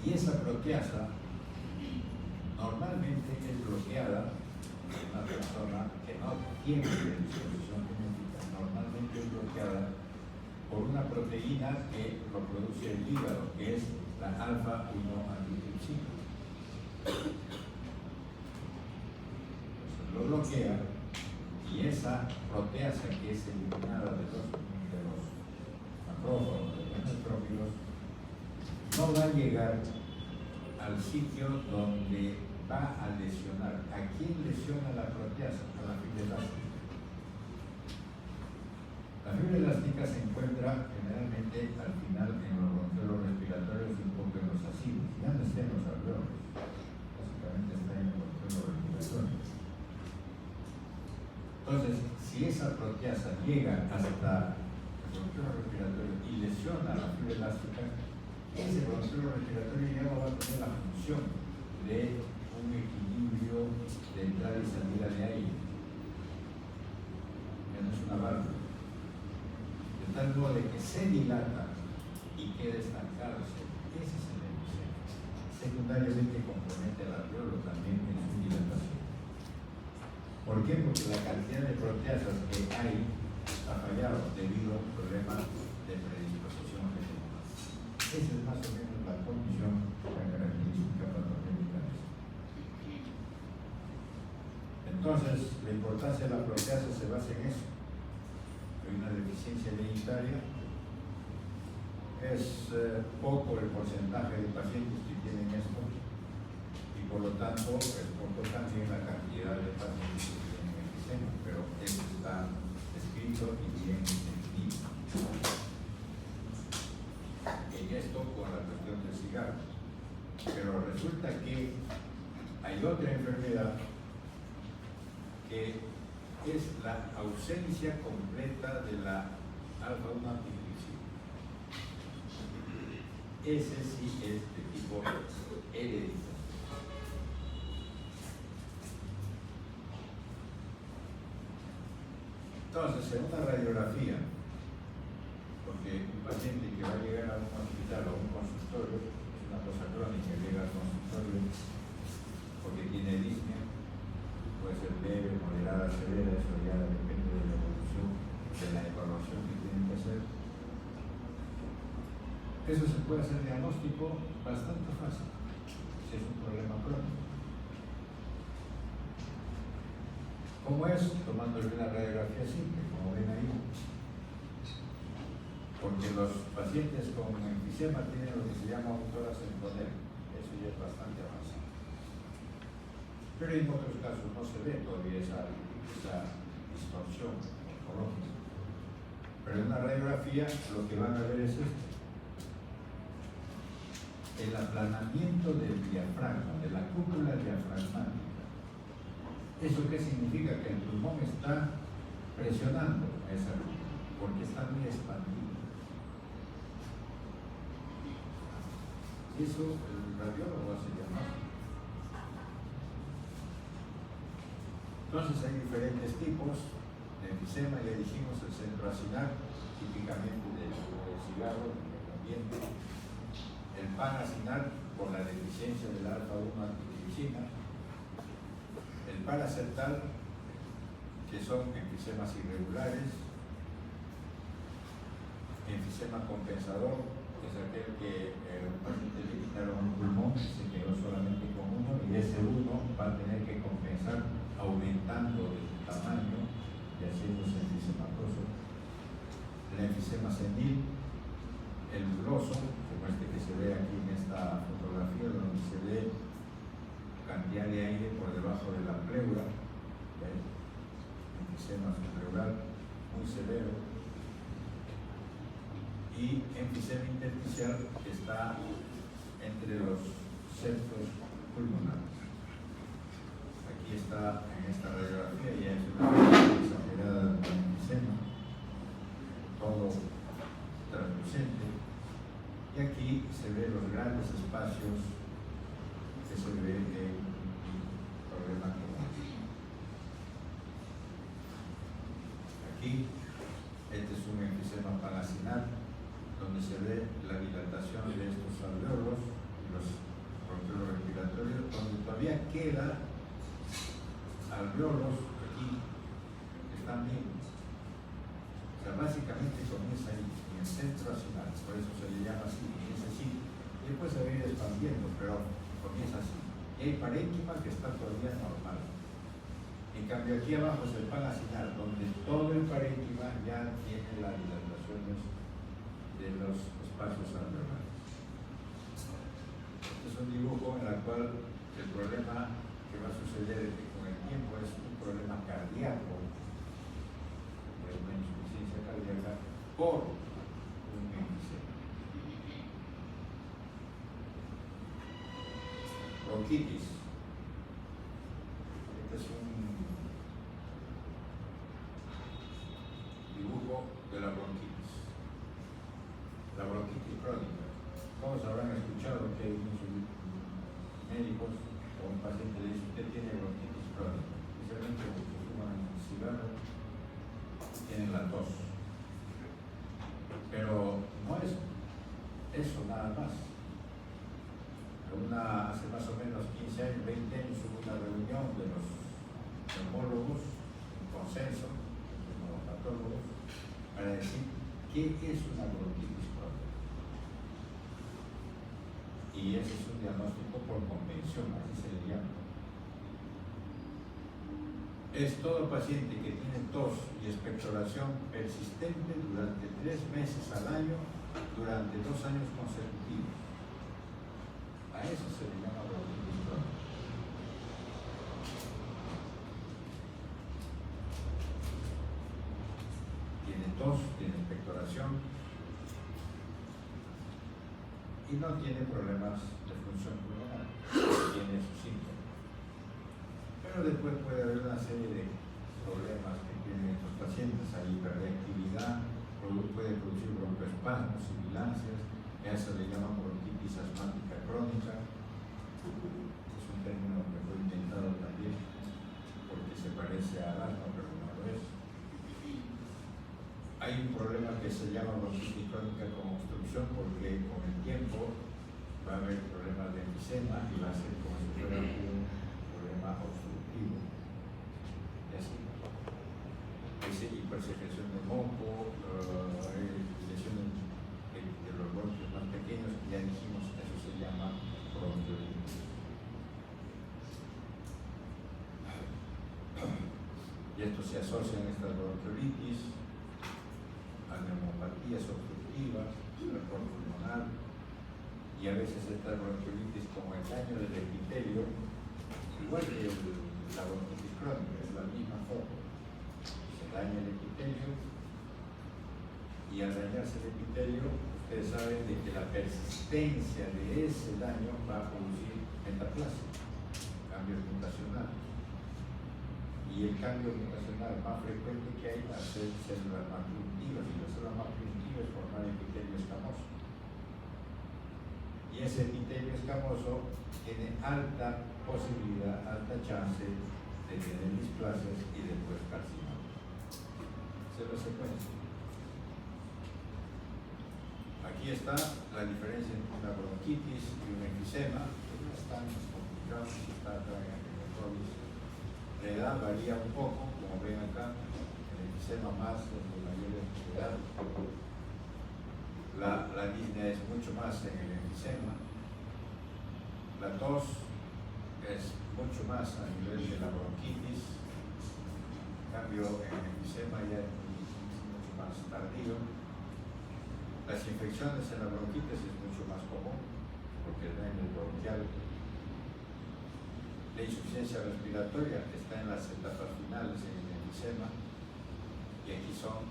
Speaker 1: Y esa proteasa normalmente es bloqueada en una persona que no tiene predisposición genética, normalmente es bloqueada por una proteína que lo produce el hígado, que es la alfa-1 antitripsina. Entonces lo bloquea y esa proteasa que es eliminada de los macrófagos, de los neutrófilos, no va a llegar al sitio donde va a lesionar. ¿A quién lesiona la proteasa? A la fibra elástica. La fibra elástica se encuentra generalmente al final en los bronquiolos respiratorios y un poco en los ácidos. Ya no está en los alveolos. Básicamente está en los bronquiolos respiratorios. Entonces, si esa proteasa llega hasta el bronquiolo respiratorio y lesiona la fibra elástica, ese bronquiolo respiratorio ya no va a tener la función de un equilibrio de entrada y salida de aire. Ya no es una válvula. De tal modo de que se dilata y quede estancado. Ese es el enfisema. Secundariamente compromete al alveolo también en su dilatación. ¿Por qué? Porque la cantidad de proteasas que hay ha fallado debido a un problema de predisposición genética. Esa es más o menos la condición, la característica patogénica. Entonces, la importancia de la proteasa se basa en eso. Hay una deficiencia hereditaria, es poco el porcentaje de pacientes que tienen esto y por lo tanto es poco también la cantidad de pacientes que tienen enfisema, pero eso está escrito y bien definido. En esto con la cuestión del cigarro. Pero resulta que hay otra enfermedad que es la ausencia completa de la alfa-1 antitripsina. Ese sí es de tipo hereditario. Entonces, en una radiografía, porque un paciente que va a llegar a un hospital o a un consultorio, es una cosa crónica, llega al consultorio porque tiene disnea, puede ser leve, moderada, severa, eso ya depende de la evolución, de la evaluación que tienen que hacer. Eso se puede hacer diagnóstico bastante fácil, si es un problema crónico. ¿Cómo es? Tomándole una radiografía simple, como ven ahí. Porque los pacientes con enfisema tienen lo que se llama un tórax endodérmico. Eso ya es bastante avanzado. Pero en otros casos no se ve todavía esa distorsión morfológica. Pero en una radiografía lo que van a ver es esto. El aplanamiento del diafragma, de la cúpula diafragmática. ¿Eso qué significa? Que el pulmón está presionando a esa cúpula, porque está muy expandida. Eso el radiólogo hace llamar. Entonces hay diferentes tipos de enfisema, ya dijimos el centroacinar, típicamente del cigarro, del ambiente, el panacinar por la deficiencia del alfa-1 antitripsina, el paracettal, que son enfisemas irregulares, enfisema compensador, que es aquel que un paciente le quitaron un pulmón, se quedó solamente con uno y ese uno va a tener que compensar aumentando el tamaño y haciéndose enfisematoso. El enfisema senil, el buloso, como este que se ve aquí en esta fotografía, donde se ve cantidad de aire por debajo de la pleura, enfisema subpleural muy severo, y enfisema intersticial que está entre los septos pulmonares. Aquí está en esta radiografía, ya es una exagerada del enfisema, todo translucente. Y aquí se ven los grandes espacios que se ve en el problema común. Aquí, este es un enfisema palacinal, donde se ve la dilatación de estos alveolos y los bronquiolos respiratorios, donde todavía queda alveolos aquí que están bien. O sea, básicamente comienza ahí, en el centro acilar, por eso se le llama así, comienza así, y después se va a ir expandiendo, pero comienza así. Y hay parénquima que está todavía normal. En cambio, aquí abajo es el palacinal, donde todo el parénquima ya tiene las dilataciones de los espacios alveolares. Este es un dibujo en el cual el problema que va a suceder con el tiempo es un problema cardíaco, una insuficiencia cardíaca por un enfisema. Bronquitis. Este es un dibujo de la bronquitis. La bronquitis crónica. Todos habrán escuchado que hay muchos médicos o un paciente le dice: usted tiene bronquitis crónica, especialmente porque fuman cigarro, tienen la tos. Pero no es eso nada más. Hace más o menos 15 años, 20 años, hubo una reunión de los neumólogos, un consenso, los neumopatólogos, para decir qué es una bronquitis crónica. Y ese es un diagnóstico por convención, así se le llama. Es todo paciente que tiene tos y expectoración persistente durante 3 meses al año, durante 2 años consecutivos. A eso se le llama bronquitis crónica. Tiene tos, tiene expectoración y no tiene problemas de función pulmonar, tiene sus síntomas. Pero después puede haber una serie de problemas que tienen estos pacientes, hay hiperreactividad, puede producir broncoespasmos, sibilancias, a eso le llaman bronquitis asmática crónica. Es un término que fue inventado también porque se parece al asma, pero no lo es. Hay un problema que se llama bronquitis crónica con obstrucción, porque con el tiempo va a haber problemas de enfisema y va a ser como si fuera un problema obstructivo. Y así. Hay hipersecreción de moco, lesiones de los bronquios más pequeños, ya dijimos, eso se llama bronquiolitis. Y esto se asocia en estas bronquiolitis a neumopatías obstructivas, al cor pulmonar, y a veces estas bronquiolitis, como el daño del epitelio, igual que la bronquitis crónica, es la misma forma. Se daña el epitelio y al dañarse el epitelio, ustedes saben de que la persistencia de ese daño va a producir metaplasia, cambios mutacionales. Y el cambio mutacional más frecuente que hay va a ser células más primitivas, y las células más primitivas forman epitelio escamoso. Y ese epitelio escamoso tiene alta posibilidad, alta chance de tener displasias y después carcinoma. Se lo secuencia. Aquí está la diferencia entre una bronquitis y un enfisema, que no están complicados, está acá en el necrolis. La edad varía un poco, como ven acá, el enfisema más de mayor edad. La disnea es mucho más en el enfisema. La tos es mucho más a nivel de la bronquitis. En cambio, en el enfisema ya es mucho más tardío. Las infecciones en la bronquitis es mucho más común, porque el daño bronquial. La insuficiencia respiratoria está en las etapas finales en el enfisema, y aquí son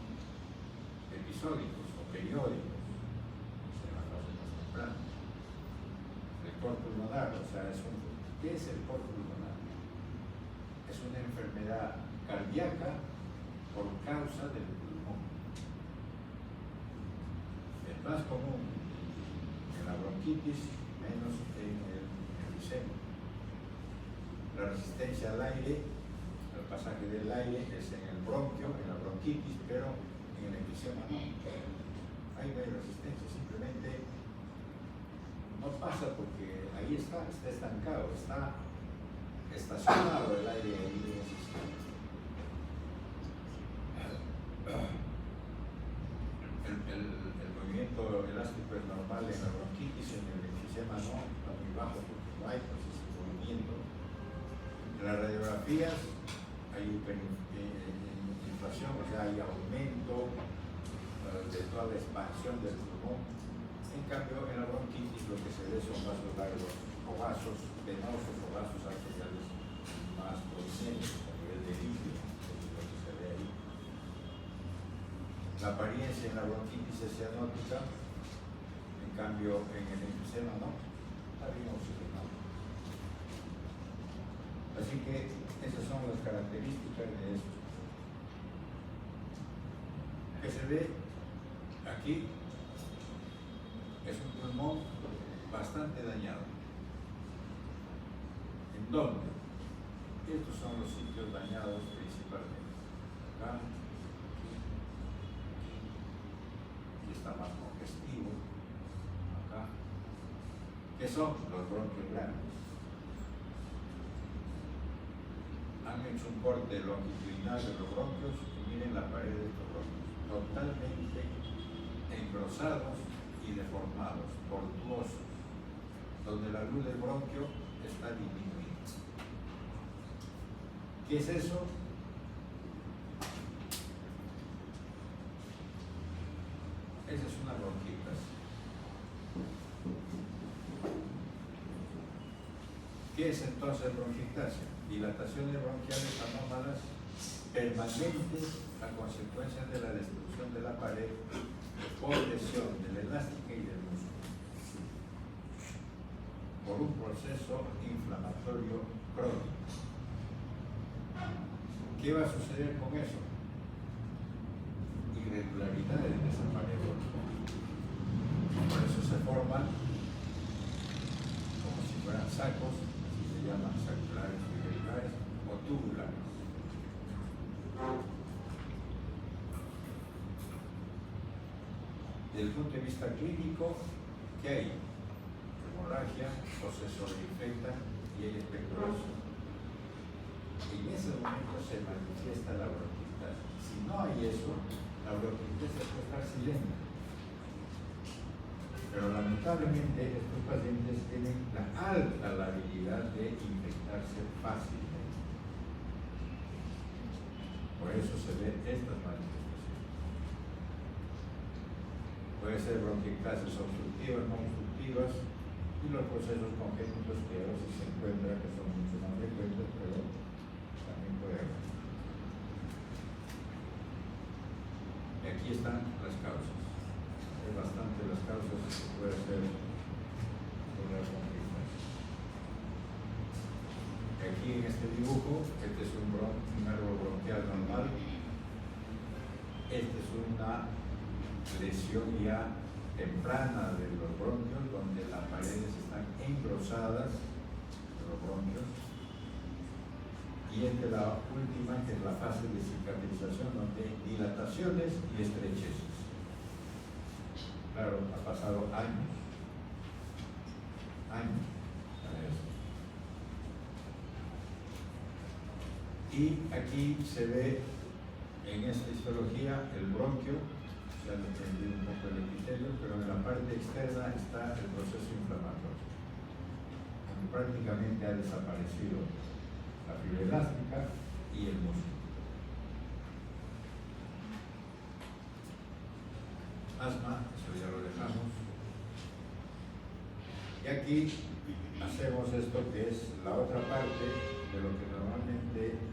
Speaker 1: episódicos o periódicos, en las fases más tempranas. El cor pulmonar, o sea, ¿qué es el cor pulmonar? una enfermedad cardíaca por causa del pulmón. Es más común en la bronquitis, menos en el enfisema. La resistencia al aire, el pasaje del aire es en el bronquio, en la bronquitis, pero en el enfisema no. Ahí no hay resistencia, simplemente no pasa porque ahí está estancado, está estacionado el aire ahí en ese sitio. El movimiento elástico es normal en la bronquitis, en el enfisema no, está muy bajo porque no hay proceso de movimiento. En las radiografías hay hiperinflación, o sea, hay aumento de toda la expansión del pulmón. En cambio, en la bronquitis lo que se ve son vasos largos, o vasos venosos, o vasos arteriales más prominentes a nivel de líquido, eso es lo que se ve ahí. La apariencia en la bronquitis es cianótica, en cambio en el enfisema no, está bien oxigenado. Así que esas son las características de esto. Que se ve aquí es un pulmón bastante dañado. ¿En dónde? Estos son los sitios dañados principalmente. Acá, aquí está más congestivo. Acá. ¿Qué son? Los bronquios grandes. Han hecho un corte longitudinal de los bronquios y miren la pared de estos bronquios, totalmente engrosados y deformados, tortuosos, donde la luz del bronquio está disminuida. ¿Qué es eso? Esa es una bronquitis. ¿Qué es entonces bronquiectasia? Dilataciones bronquiales anómalas permanentes a consecuencia de la destrucción de la pared por lesión de la elástica y del músculo, por un proceso inflamatorio crónico. ¿Qué va a suceder con eso? Irregularidades en esa pared bronquial. Por eso se forman como si fueran sacos, así se llaman saculares irregulares o tubulares. Desde el punto de vista clínico, ¿qué hay? Hemorragia, o se sobreinfectan y hay espectorosis. En ese momento se manifiesta la bronquitis. Si no hay eso, la bronquitis puede estar silente. Pero lamentablemente estos pacientes tienen la alta habilidad de infectarse fácilmente. Por eso se ven estas manifestaciones. Puede ser bronquiectasis obstructivas, no obstructivas, y los procesos congénitos que a veces se encuentran, que son mucho más frecuentes, pero también puede haber. Y aquí están las causas. Hay bastante las causas que puede ser por la bronquiectasis. Aquí en este dibujo, este es un árbol bronquial normal. Este es una lesión ya temprana de los bronquios, donde las paredes están engrosadas de los bronquios. Y esta es la última, que es la fase de cicatrización, donde hay dilataciones y estrecheces. Claro, ha pasado años para eso. Y aquí se ve en esta histología el bronquio. Se ha desprendido un poco el epitelio, pero en la parte externa está el proceso inflamatorio, donde prácticamente ha desaparecido la fibra elástica y el músculo. Asma, eso ya lo dejamos. Y aquí hacemos esto que es la otra parte de lo que normalmente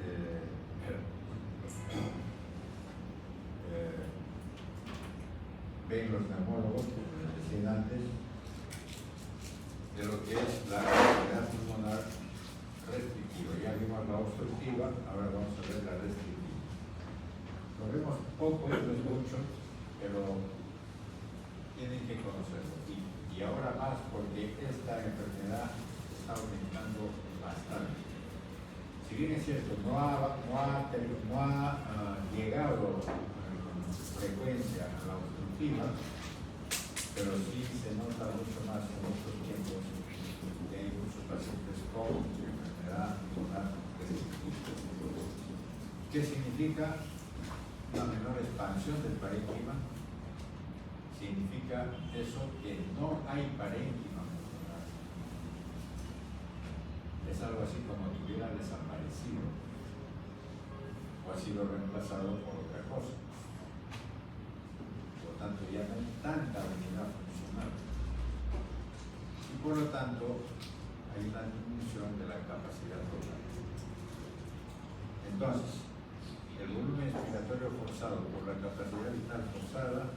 Speaker 1: ven los neumólogos, como decían antes, de lo que es la actividad pulmonar restrictiva. Ya vimos la obstructiva, ahora vamos a ver la restrictiva. Lo vemos poco, no es mucho, pero tienen que conocerlo. Y ahora más porque esta enfermedad está aumentando bastante. Si bien es cierto, no ha llegado con frecuencia a la obstructiva, pero sí se nota mucho más en estos tiempos que hay muchos pacientes con enfermedad pulmonar restrictiva. ¿Qué significa? Una menor expansión del parénquima. Significa eso que no hay parénquima pulmonar. Es algo así como que hubiera desaparecido o ha sido reemplazado por otra cosa. Por lo tanto, ya no hay tanta unidad funcional. Y por lo tanto, hay una disminución de la capacidad total. Entonces, el volumen expiratorio forzado por la capacidad vital forzada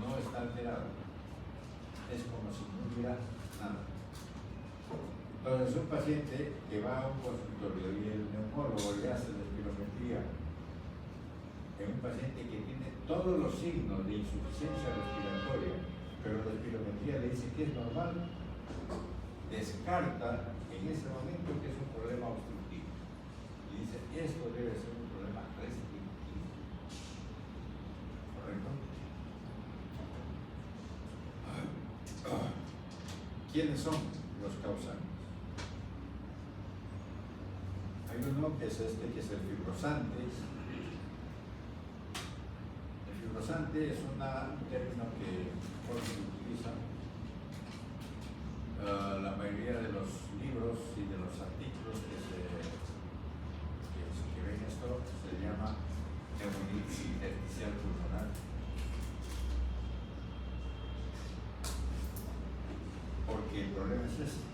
Speaker 1: no está alterado. Es como si no hubiera nada. Entonces, un paciente que va a un consultorio y el neumólogo le hace la espirometría en un paciente que tiene todos los signos de insuficiencia respiratoria, pero la espirometría le dice que es normal, descarta en ese momento que es un problema obstructivo. Y dice, esto debe ser un problema restrictivo. ¿Correcto? ¿Quiénes son los causantes? Hay uno que es este, que es el fibrosante. El fibrosante es un término que se utiliza la mayoría de los libros y de los artículos que ven esto, se llama neumonitis intersticial pulmonar. Porque el problema es este,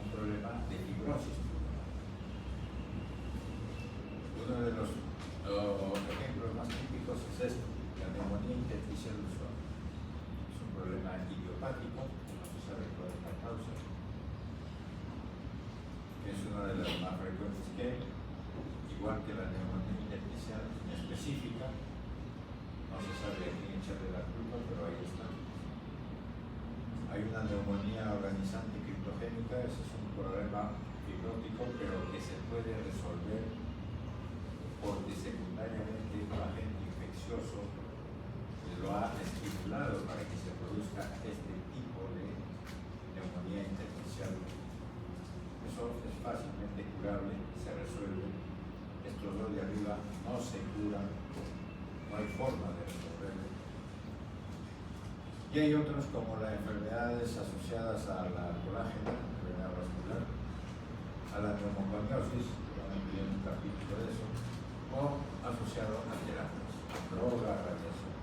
Speaker 1: un problema de fibrosis pulmonar. Uno de los ejemplos más típicos es esto, la neumonía intersticial usual. Es un problema idiopático, no se sabe cuál es la causa, que es una de las más frecuentes que hay, igual que la neumonía intersticial específica, no se sabe a quién echarle la culpa, pero ahí está. Hay una neumonía organizante criptogénica, ese es un problema fibrótico, pero que se puede resolver porque secundariamente un agente infeccioso lo ha estimulado para que se produzca este tipo de neumonía intersticial. Eso es fácilmente curable, se resuelve. Estos dos de arriba no se curan, no hay forma de resolverlo. Y hay otros como las enfermedades asociadas a la colágena, enfermedad vascular, a la neumoconiosis, que van a tener un capítulo de eso, o asociado a terapias, droga, radiación.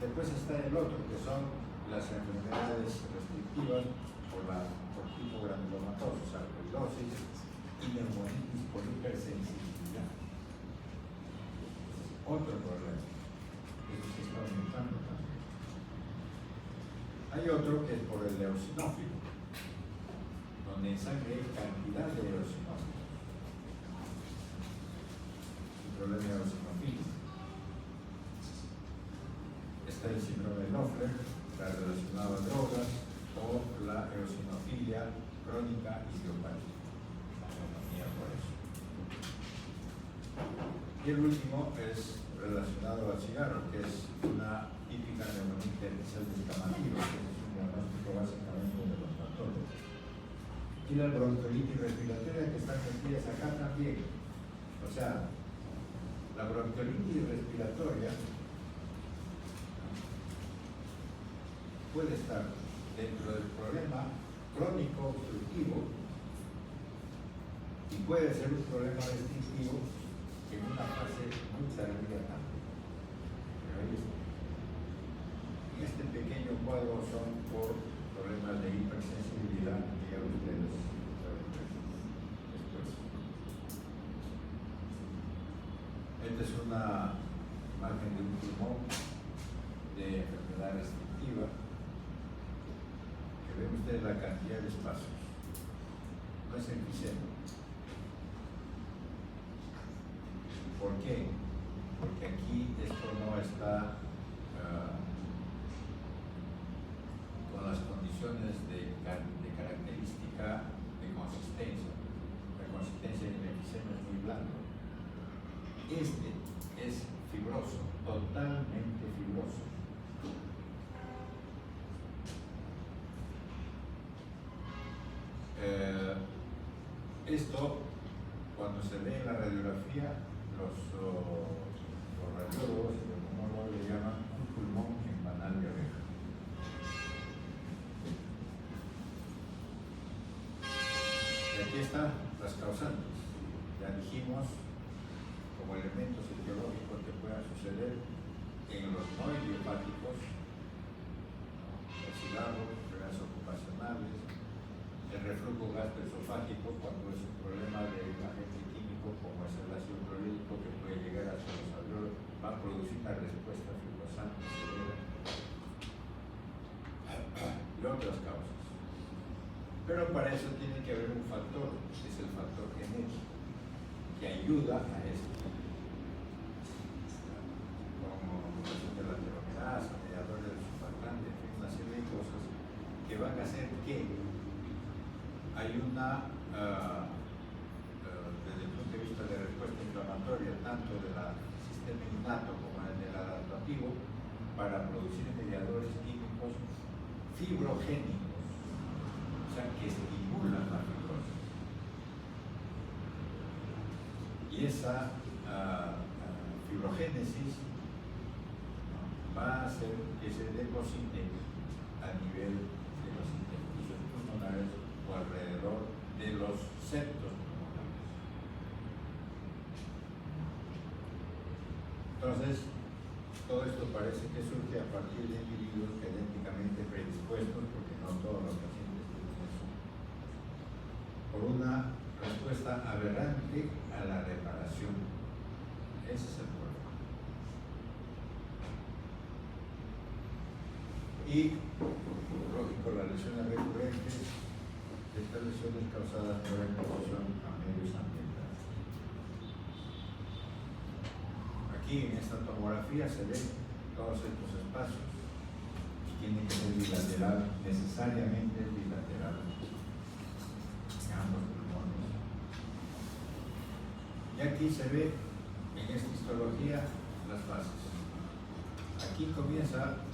Speaker 1: Después está el otro, que son las enfermedades restrictivas por tipo granulomatoso, sarcoidosis y neumonitis por hipersensibilidad. Otro problema. Esto se está aumentando también. Hay otro que es por el eosinófilo, donde en sangre hay cantidad de eosinófilos. Un problema de eosinofilia. Está el síndrome de Loeffler, la relacionada a drogas, o la eosinofilia crónica idiopática. Por eso. Y el último es relacionado al cigarro, que es una típica neumonía intersticial descamativa, que es un diagnóstico básicamente de los patólogos. Y la bronquiolitis respiratoria, que están metidas acá también. O sea, la bronquiolitis respiratoria puede estar dentro del problema crónico obstructivo y puede ser un problema restrictivo en una fase muy tardía también. Pero ahí está. En este pequeño cuadro son por problemas de hipersensibilidad que ya ustedes saben después. Esta es una imagen de un pulmón de enfermedad restrictiva que ven ustedes la cantidad de espacios. No es enfisema. ¿Por qué? Porque aquí esto no está con las condiciones de característica de consistencia. La consistencia del enfisema es muy blando. Este es fibroso, totalmente fibroso. Esto, cuando se ve en la radiografía, los radiólogos, como le llaman, un pulmón en banal de abeja. Y aquí están las causantes. Ya dijimos, como elementos etiológicos que puedan suceder en los no idiopáticos, el cigarro, problemas ocupacionales, el reflujo gastroesofágico, cuando es un problema de agente químico como es el ácido clorhídrico que puede llegar hasta los alveolos, va a producir una respuesta fibrosante severa y otras causas. Pero para eso tiene que haber un factor, que es el factor genético, que ayuda a esto. Como de la telomerasa, mediadores del surfactante, en fin, una serie de cosas que van a hacer que hay una, desde el punto de vista de respuesta inflamatoria, tanto del sistema innato como del adaptativo, para producir mediadores químicos fibrogénicos, o sea, que estimulan la fibrosis. Y esa fibrogénesis va a hacer que se deposite a nivel de los intersticios pulmonares o alrededor de los septos pulmonares. Entonces, todo esto parece que surge a partir de individuos genéticamente predispuestos, porque no todos los pacientes tienen eso, por una respuesta aberrante a la reparación. Ese es el problema. Y, lógico, las lesiones recurrentes, estas lesiones causadas por la exposición a medios ambientales. Aquí en esta tomografía se ven todos estos espacios y tiene que ser bilateral, necesariamente bilateral en ambos pulmones. Y aquí se ve en esta histología las fases. Aquí comienza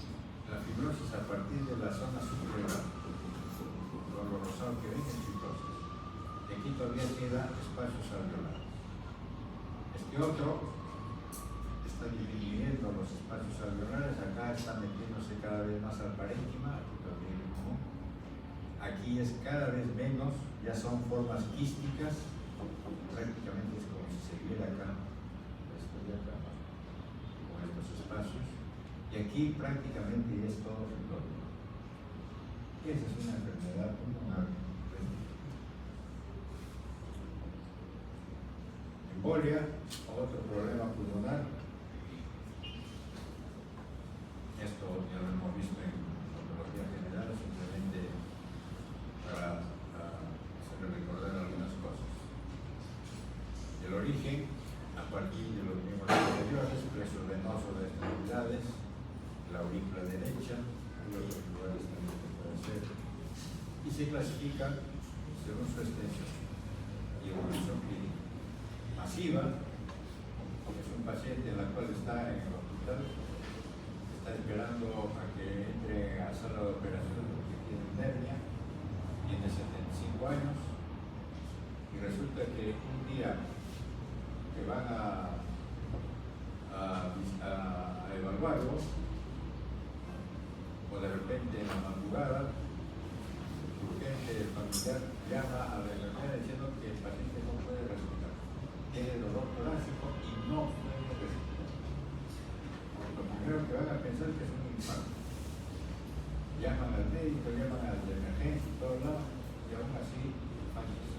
Speaker 1: la fibrosis a partir de la zona superior, lo rosado que ven es fibrosis. Y aquí todavía queda espacios alveolares. Este otro está disminuyendo los espacios alveolares, acá está metiéndose cada vez más al parénquima, aquí todavía hay común. Aquí es cada vez menos, ya son formas quísticas, prácticamente es como si se viera acá, esto de acá, con estos espacios. Y aquí prácticamente es todo fibrosis. Esa es una enfermedad pulmonar. Embolia, otro problema pulmonar. Esto ya lo hemos visto en patología general, simplemente para hacerle recordar algunas cosas. El origen, a partir de los miembros anteriores, preso venoso de extremidades, la aurícula derecha, y otros lugares también que puede ser, y se clasifica según su extensión y evolución clínica. Masiva, es un paciente en la cual está en el hospital, está esperando a que entre a sala de operación porque tiene hernia, tiene 75 años, y resulta que un día que van a evaluarlo, o de repente en la madrugada, urgente familiar llama a la enfermera diciendo que el paciente no puede respirar, tiene dolor torácico y no puede respirar. Lo primero que van a pensar que es un infarto. Llaman al médico, llaman al de emergencia y todo lado, y aún así fallece.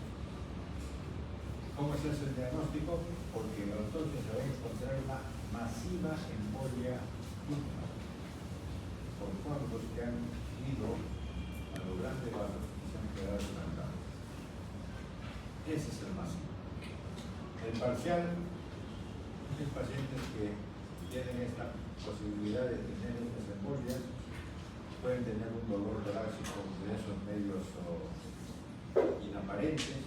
Speaker 1: ¿Cómo se hace el diagnóstico? Porque en la autopsia se va a encontrar una masiva embolia pulmonar por fondos que han ido a lo grandes vasos y se han quedado estancados. Ese es el masivo. El parcial, muchos pacientes que tienen esta posibilidad de tener estas embolias pueden tener un dolor torácico de esos medios inaparentes,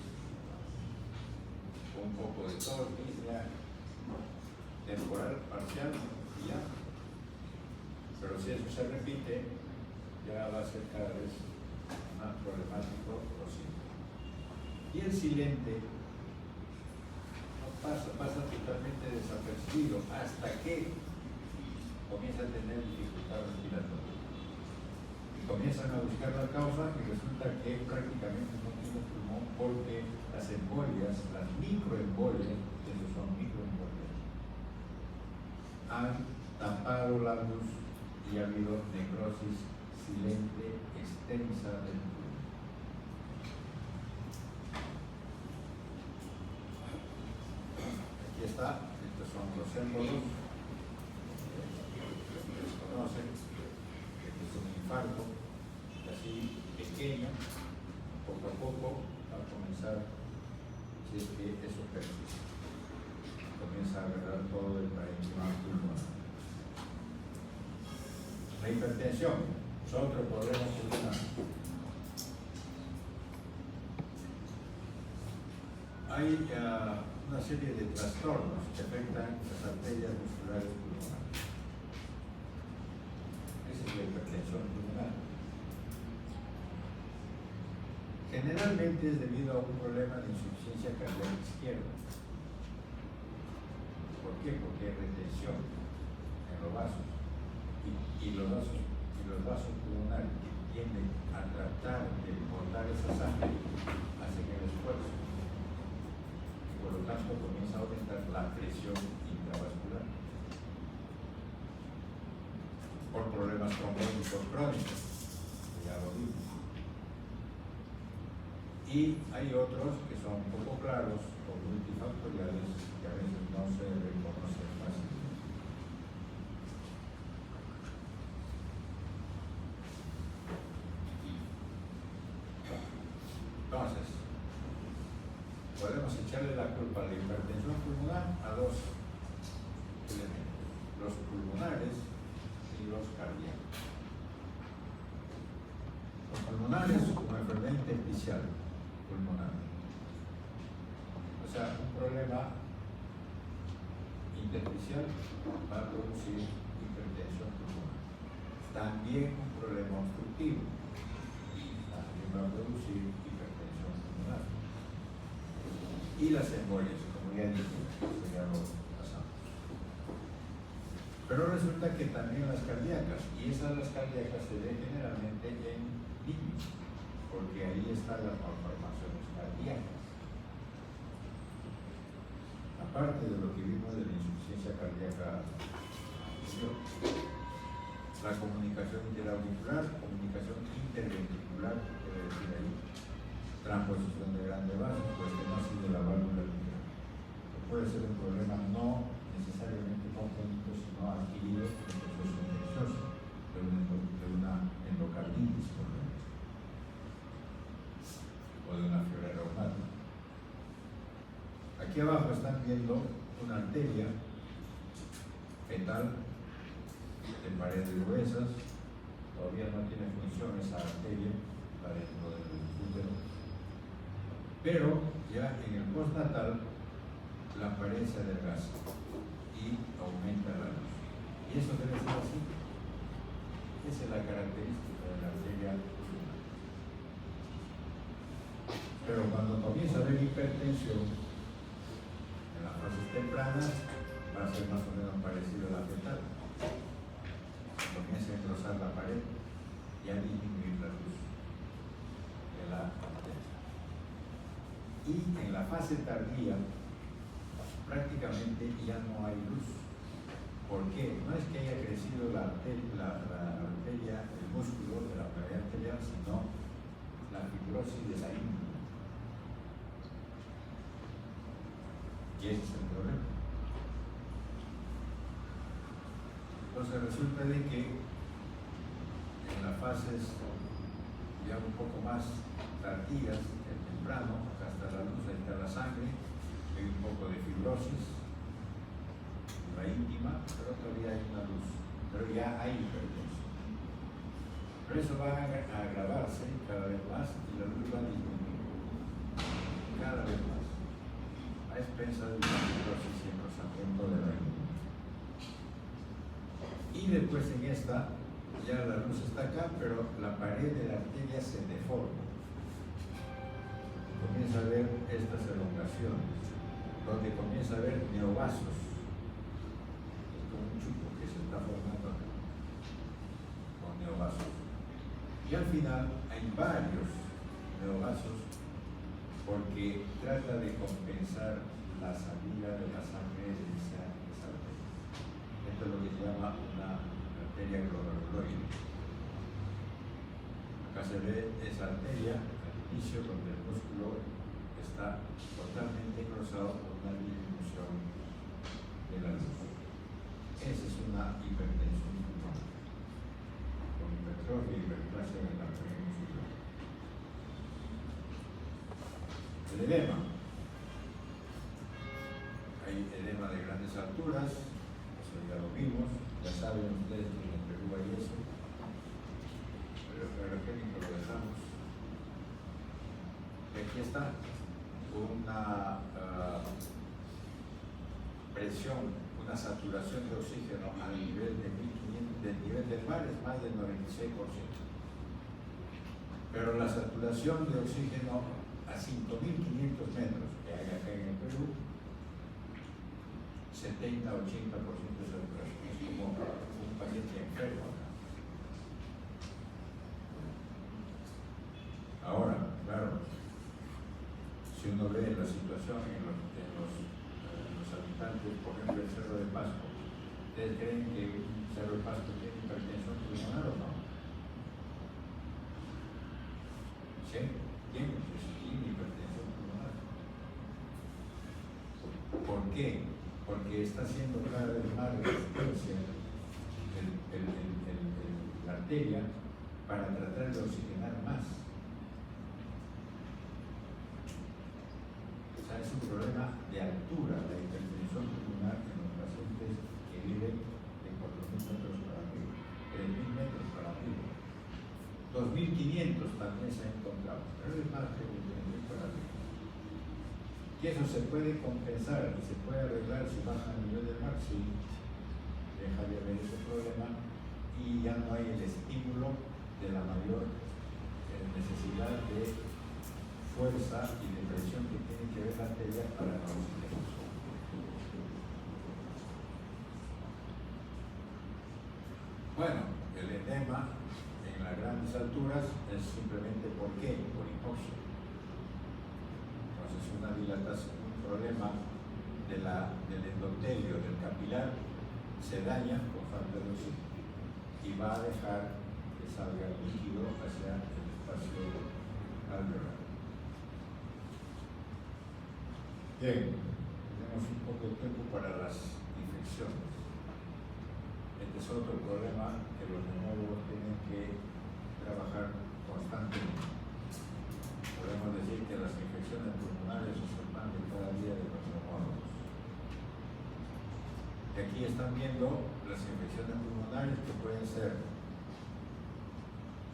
Speaker 1: con un poco de tos, disnea, temporal, parcial y ya. Pero si eso se repite, ya va a ser cada vez más problemático lo simple. Y el silente no pasa totalmente desapercibido hasta que comienza a tener dificultad respiratoria. Y comienzan a buscar la causa y resulta que prácticamente no tiene pulmón porque las embolias, las microembolias, esos son microembolias, han tapado la luz y ha habido necrosis silente extensa del pulmón. Aquí está, estos son los émbolos. Conocen, este es un infarto, así pequeño, poco a poco va a comenzar, si es que eso persiste, comienza a agarrar todo el parénquima pulmonar. La hipertensión es otro problema pulmonar. Hay una serie de trastornos que afectan las arterias musculares pulmonares. La hipertensión pulmonar. Generalmente es debido a un problema de insuficiencia cardíaca izquierda. ¿Por qué? Porque hay retención en los vasos y los vasos pulmonares que tienden a tratar de botar esa sangre hacen el esfuerzo y por lo tanto comienza a aumentar la presión intravascular por problemas trombóticos crónicos, ya lo vimos. Y hay otros que son un poco claros o multifactoriales que a veces no se reconocen fácilmente. Entonces, podemos echarle la culpa a la hipertensión pulmonar a dos elementos, los pulmonares y los cardíacos. Los pulmonares como enfermedad intersticial pulmonar, o sea, un problema intersticial va a producir hipertensión pulmonar. También un problema obstructivo también va a producir hipertensión pulmonar. Y las embolias, como ya dije, ya lo pasamos. Pero resulta que también las cardíacas, y las cardíacas se ven generalmente en niños, porque ahí están las malformaciones cardíacas. Aparte de lo que vimos de la insuficiencia cardíaca anterior, la comunicación interauricular, comunicación interventricular, quiere decir ahí, transposición de grandes vasos, pues estenosis de la válvula mitral. Puede ser un problema no necesariamente congénito, sino adquirido en el proceso infeccioso de una endocarditis, por ejemplo, o de una fiebre reumática. Aquí abajo están viendo una arteria fetal de paredes gruesas, todavía no tiene función esa arteria, está dentro del útero, pero ya en el postnatal la pared se adelgaza y aumenta la luz. Y eso debe ser así. Esa es la característica de la arteria pulmonar. Pero cuando comienza a haber hipertensión, en las fases tempranas va a ser más o menos parecido a la fetal. Comienza a engrosar la pared y a disminuir la luz de la arteria. Y en la fase tardía, prácticamente ya no hay luz. ¿Por qué? No es que haya crecido la arteria, el músculo de la pared arterial, sino la fibrosis de la índole. Y ese es el problema. Entonces resulta de que en las fases ya un poco más tardías, temprano, acá está la luz, ahí está la sangre, hay un poco de fibrosis, la íntima, pero todavía hay una luz, pero ya hay hipertensión. Pero eso va a agravarse cada vez más y la luz va a disminuir cada vez más, a expensas de la fibrosis y engrosamiento de la íntima. Y después en esta, ya la luz está acá, pero la pared de la arteria se deforma. Comienza a ver estas elongaciones, donde comienza a ver neovasos. Es como un chupo que se está formando acá, con neovasos. Y al final hay varios neovasos porque trata de compensar la salida de la sangre de esa arteria. Esto es lo que se llama una arteria glomeruloide. Acá se ve esa arteria al inicio donde el músculo está totalmente cruzado por una disminución de la luz. Esa es una hipertensión pulmonar, con hipertrofia y hiperplasia de la arteria muscular. El edema. Hay edema de grandes alturas, eso ya lo vimos, ya saben ustedes que en Perú hay eso, pero el aerogénico lo dejamos. Y aquí está una presión, una saturación de oxígeno a nivel de 1500, del nivel del mar es más del 96%. Pero la saturación de oxígeno a 5.500 metros que hay acá en el Perú, 70-80% de saturación, es como un paciente enfermo acá. Ahora, claro, si uno ve la situación en los habitantes, por ejemplo, el Cerro de Pasco, ¿ustedes creen que un Cerro de Pasco tiene hipertensión pulmonar o no? ¿Sí? Tiene hipertensión pulmonar. ¿Por qué? Porque está haciendo cada vez más resistencia la arteria para tratar de oxigenar más. O sea, es un problema de altura, la hipertensión pulmonar en los pacientes que viven de 4.000 metros para arriba, 3.000 metros para arriba. 2.500 también se ha encontrado, pero es más que 2.000 para arriba. Y eso se puede compensar, se puede arreglar si baja a nivel del mar, sí, deja de haber ese problema y ya no hay el estímulo de la mayor necesidad de fuerza y de presión que tiene que ver la arteria para la oxigenación. Bueno, el edema en las grandes alturas es simplemente ¿por qué? Por hipoxia. Entonces una dilatación, un problema del endotelio, del capilar, se daña por falta de oxígeno y va a dejar que salga el líquido hacia el espacio alveolar. Bien, tenemos un poco de tiempo para las infecciones. Este es otro problema que los neumólogos tienen que trabajar constantemente. Podemos decir que las infecciones pulmonares es el pan de cada día de los neumólogos. Y aquí están viendo las infecciones pulmonares que pueden ser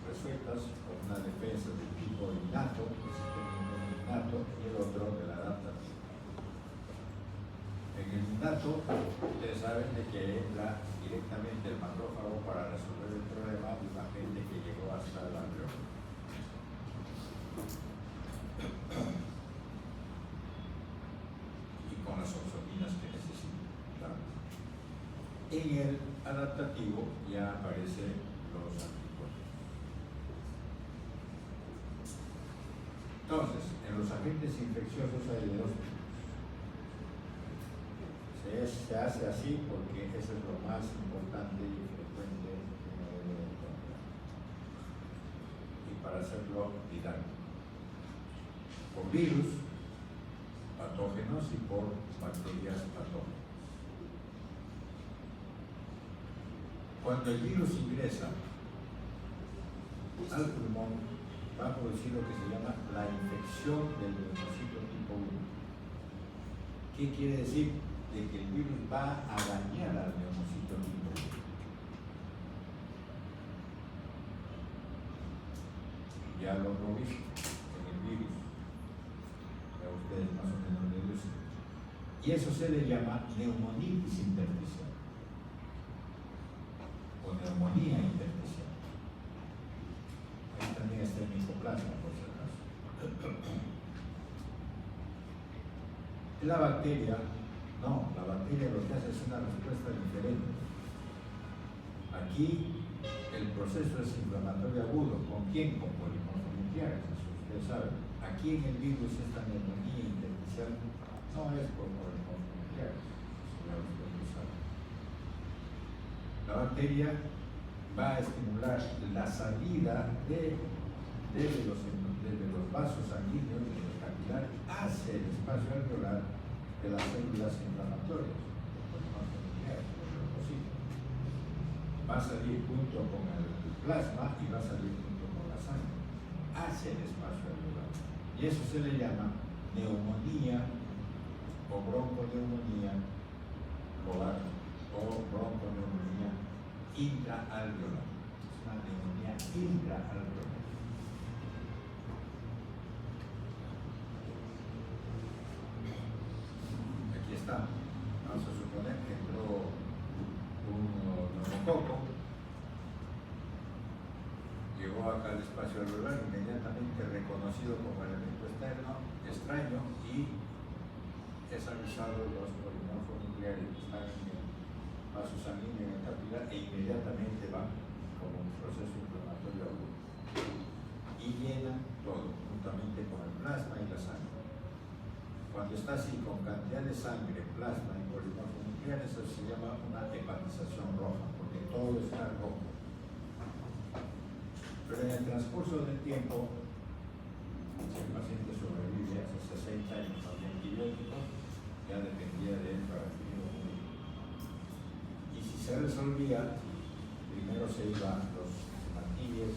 Speaker 1: resueltas con una defensa del tipo innato, el sistema inmune innato, y el otro de la adaptativa. En el innato, ustedes saben de que entra directamente el macrófago para resolver el problema de una gente que llegó hasta el alveolo. Y con las oxominas que necesita. Claro. En el adaptativo ya aparecen los anticuerpos. Entonces, en los agentes infecciosos hay de dos tipos. Se hace así porque eso es lo más importante y frecuente que uno debe encontrar. Y para hacerlo didáctico. Por virus patógenos y por bacterias patógenas. Cuando el virus ingresa al pulmón, va a producir lo que se llama la infección del neumocito tipo 1. ¿Qué quiere decir? De que el virus va a dañar al neumocito tipo 1. Ya lo hemos visto en el virus, ya ustedes más o menos deducen. Y eso se le llama neumonitis intersticial o neumonía intersticial. Ahí también está el micoplasma, por si acaso. La bacteria lo que hace es una respuesta diferente. Aquí el proceso es inflamatorio agudo. ¿Con quién? Con polímeros nucleares, eso ustedes saben. Aquí en el virus esta neumonía intersticial no es por polímeros nucleares, eso ya ustedes lo saben. La bacteria va a estimular la salida desde los vasos sanguíneos, de los capilares, hacia el espacio alveolar de las células inflamatorias, los polímeros nucleares, los leucocitos. Va a salir junto con el plasma y va a salir junto con la sangre hacia el espacio alveolar. Y eso se le llama neumonía o bronconeumonía lobar o bronconeumonía intraalveolar. Es una neumonía intraalveolar. Aquí está. Vamos a suponer que entró un neumococo, llegó acá al espacio alveolar, inmediatamente reconocido como elemento extraño y es avisado los polimorfos nucleares que están en el vaso sanguíneo, en el capilar, e inmediatamente van como un proceso inflamatorio agudo y llenan todo, juntamente con el plasma y la sangre. Cuando está así, con cantidad de sangre, plasma y polimorfos nucleares, eso se llama una hepatización roja, porque todo está rojo. Pero en el transcurso del tiempo, si el paciente sobrevive hace 60 años con antibióticos, ya dependía de él para que lo muriera. Y si se resolvía, primero se iban los hematíes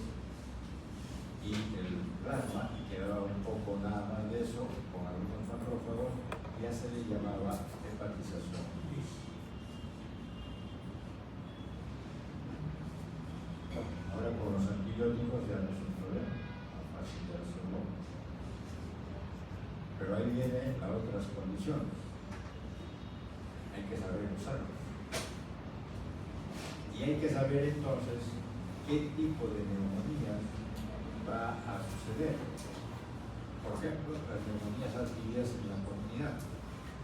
Speaker 1: y el plasma, y quedaba un poco nada más de eso, con algunos macrófagos, ya se le llamaba hepatización bis. Ahora con los antibióticos ya no es un problema, más fácil de hacerlo. Pero ahí vienen las otras condiciones. Hay que saber usarlos. Y hay que saber entonces qué tipo de neumonía va a suceder. Por ejemplo, las neumonías adquiridas en la comunidad.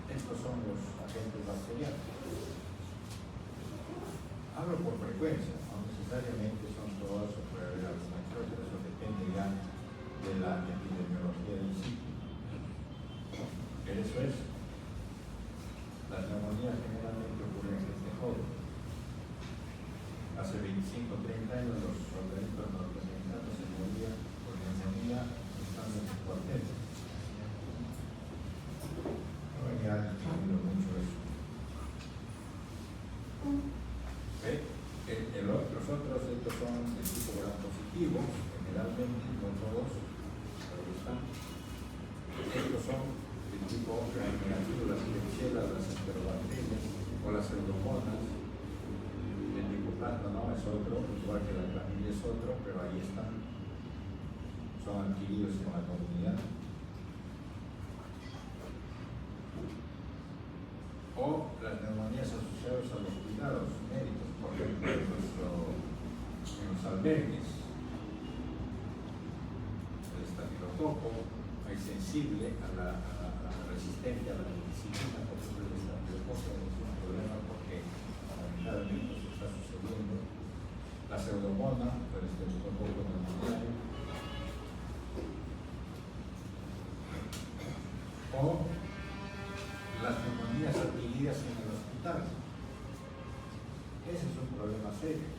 Speaker 1: Estos son los agentes bacterianos. Hablo por frecuencia, no necesariamente son todas, o puede haber alguna que otra, eso depende ya de la epidemiología del sitio. Pero eso es. Las neumonías generalmente ocurren en gente joven. Hace 25 o 30 años los organismos norteamericanos se morían por neumonía estando en sus cuarteles. Ahora ya han disminuido mucho eso. Los otros, estos son de tipo gram positivo, generalmente, no todos, pero están. Estos son de tipo gram negativo, las klebsiella, las enterobacterias o las pseudomonas. El micoplasma no es otro, igual que la clamidia es otro, pero ahí están, son adquiridos en la comunidad. O las neumonías asociadas a los cuidados médicos, por ejemplo, en los albergues. El estafilococo es sensible a la resistencia a la penicilina, por ejemplo, el estafilococo es un problema porque lamentablemente se está sucediendo. La pseudomona, el estafilococo pneumoniae. O las neumonías adquiridas en el hospital. Ese es un problema serio,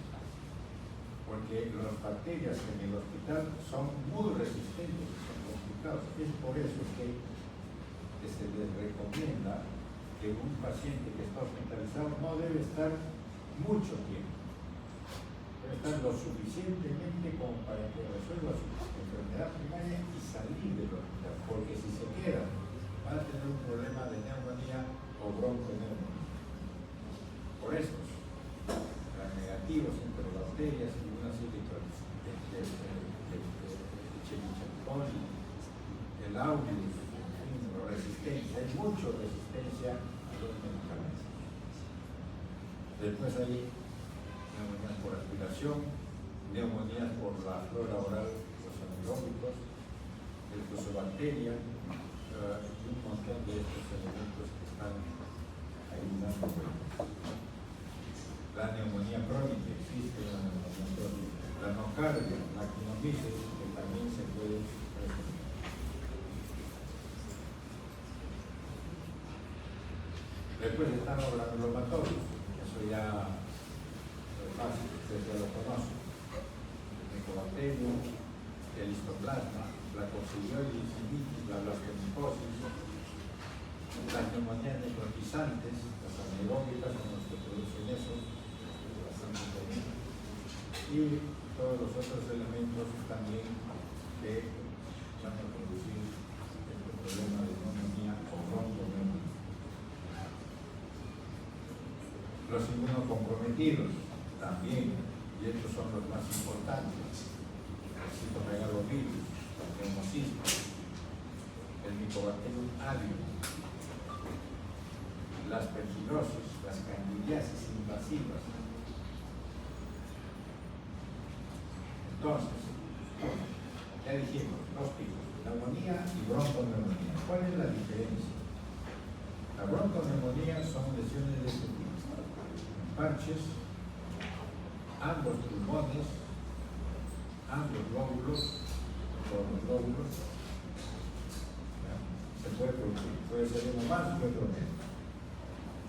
Speaker 1: porque las bacterias en el hospital son muy resistentes, son complicados. Es por eso que se les recomienda que un paciente que está hospitalizado no debe estar mucho tiempo, debe estar lo suficientemente como para que resuelva su enfermedad primaria y salir del hospital, porque si se queda va a tener un problema de neumonía o bronconeumonía. Por eso, los negativos entre bacterias y una serie de Chelichacón, el aureus, resistencia, hay mucha resistencia a los medicamentos. Después hay neumonías por aspiración, neumonías por la flora oral, los anaeróbicos, el fusobacteria, y un montón de estos elementos que están ayudando. La neumonía crónica, existe la neumonía crónica. La nocardia, la actinomyces, que también se puede presentar. Después están los granulomatorios, eso ya es fácil, ustedes ya lo conocen. El Mycobacterium, el histoplasma, la coccidioides colitis, la blastomicosis, las neumonías necrotizantes, las anaeróbicas son los que producen eso, bastante común, y todos los otros elementos también que van a producir este problema de neumonía o bronconeumonía. Los inmunocomprometidos también, y estos son los más importantes: el citomegalovirus, el pneumocistis, el Mycobacterium avium, las aspergilosis, las candidiasis invasivas. Entonces, ya dijimos, dos tipos, neumonía y bronconeumonía. ¿Cuál es la diferencia? La bronconeumonía son lesiones de este tipo: parches, ambos pulmones, ambos lóbulos, todos los lóbulos. Se puede producir, puede ser uno más que otro menos.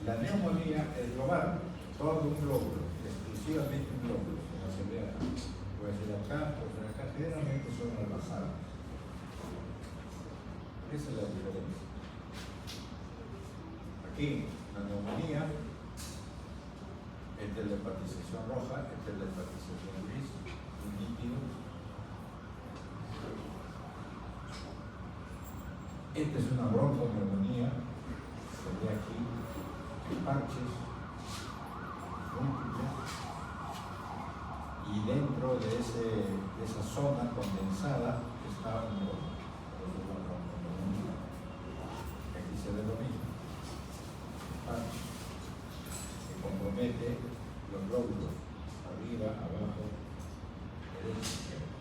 Speaker 1: La neumonía es global, todo un lóbulo, exclusivamente un lóbulo, como se ve acá. Puede ser acá, puede ser acá, generalmente son las basales. Esa es la diferencia. Aquí, la neumonía, entre la hepatización roja, entre la hepatización gris, un líquido. Esta es una bronconeumonía, se ve aquí, parches múltiples, y dentro de esa zona condensada está un lóbulo. Aquí se ve lo mismo, parche que compromete los lóbulos, arriba, abajo, derecha, izquierda.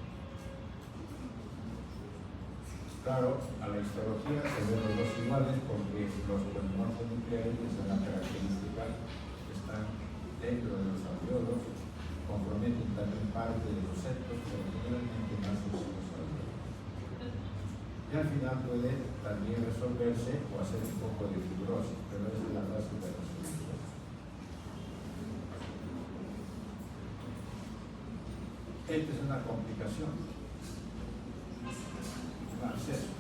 Speaker 1: Claro, a la histología se ven los dos iguales porque los polimorfos nucleares son las características que están dentro de los alveolos, comprometen también parte de los septos, pero generalmente más los alveolos. Y al final puede también resolverse o hacer un poco de fibrosis, pero esa es la fase de resolución. Esta es una complicación, un absceso.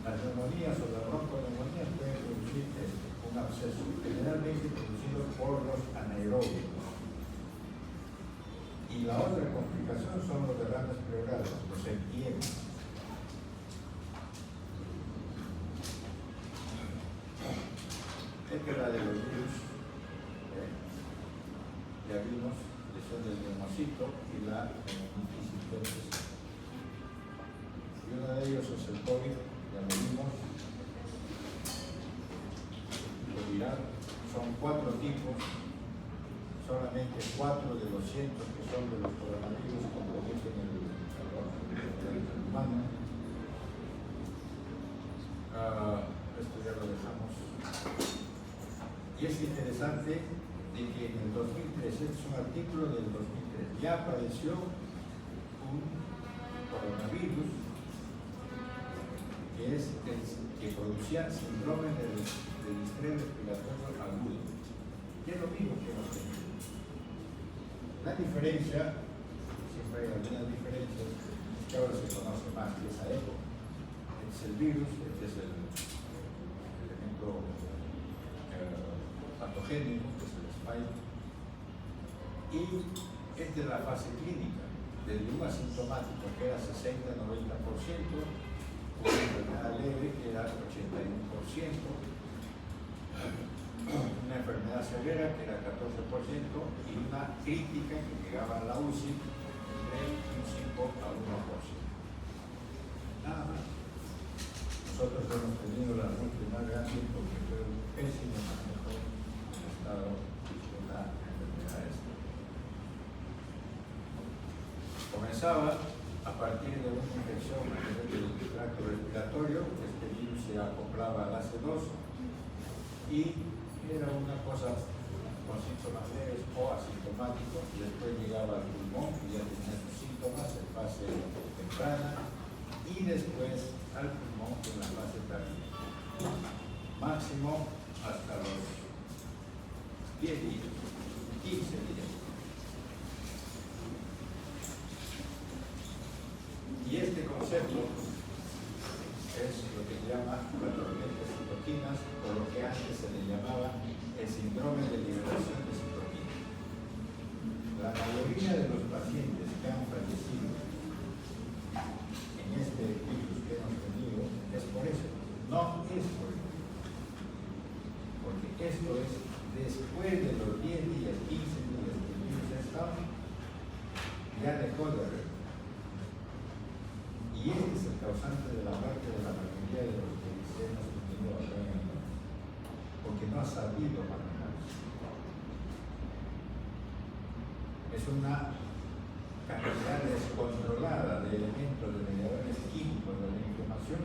Speaker 1: Las neumonías o las bronconeumonías pueden producir un absceso, generalmente producido por los anaeróbicos. Y la otra complicación son los derrames pleurales, los empiemas. Esta es la de los virus, ya vimos, lesión del neumocito y la neumonitis infecciosa. Y uno de ellos es el COVID, ya lo vimos, tipo viral. Son 4 tipos, solamente 4 de los cientos que son de los coronavirus comprometen el humano. Esto ya lo dejamos. Y es interesante de que en el 2003, este es un artículo del 2003, ya apareció un coronavirus que producía síndrome de distrés respiratorio agudo, que es lo mismo que hemos tenido. La diferencia, siempre hay algunas diferencias, que ahora se conoce más que esa época. Este es el virus, este es el elemento patogénico, que es el spike, y Esta es la fase clínica, desde un asintomático que era 60-90%, una enfermedad leve que era 81%, una enfermedad severa que era 14% y una crítica que llegaba a la UCI de un 5 a 1%. Nada más. Nosotros hemos tenido la muerte más grande porque fue un pésimo manejo del estado de la enfermedad esta. Comenzaba a partir de una infección a nivel del tracto respiratorio. Este virus se acoplaba al AC2 y era una cosa con síntomas leves o asintomáticos, y después llegaba al pulmón y ya tenía sus síntomas en fase temprana, y después al pulmón en la fase tardía, máximo hasta los 10 días, 15 días. Y este concepto es lo que se llama la tormenta de citoquinas, o lo que antes se le llamaba el síndrome de liberación de citoquinas. La mayoría de los pacientes que han fallecido en este virus que hemos tenido es por eso, no es por el virus. Porque esto es después de los 10 días, 15 días que el virus está, ya dejó de haber. Y este es el causante de la muerte de la mayoría de los que hemos tenido acá en el mundo, porque no ha sabido manejarse. Es una cantidad descontrolada de elementos, de mediadores químicos de la inflamación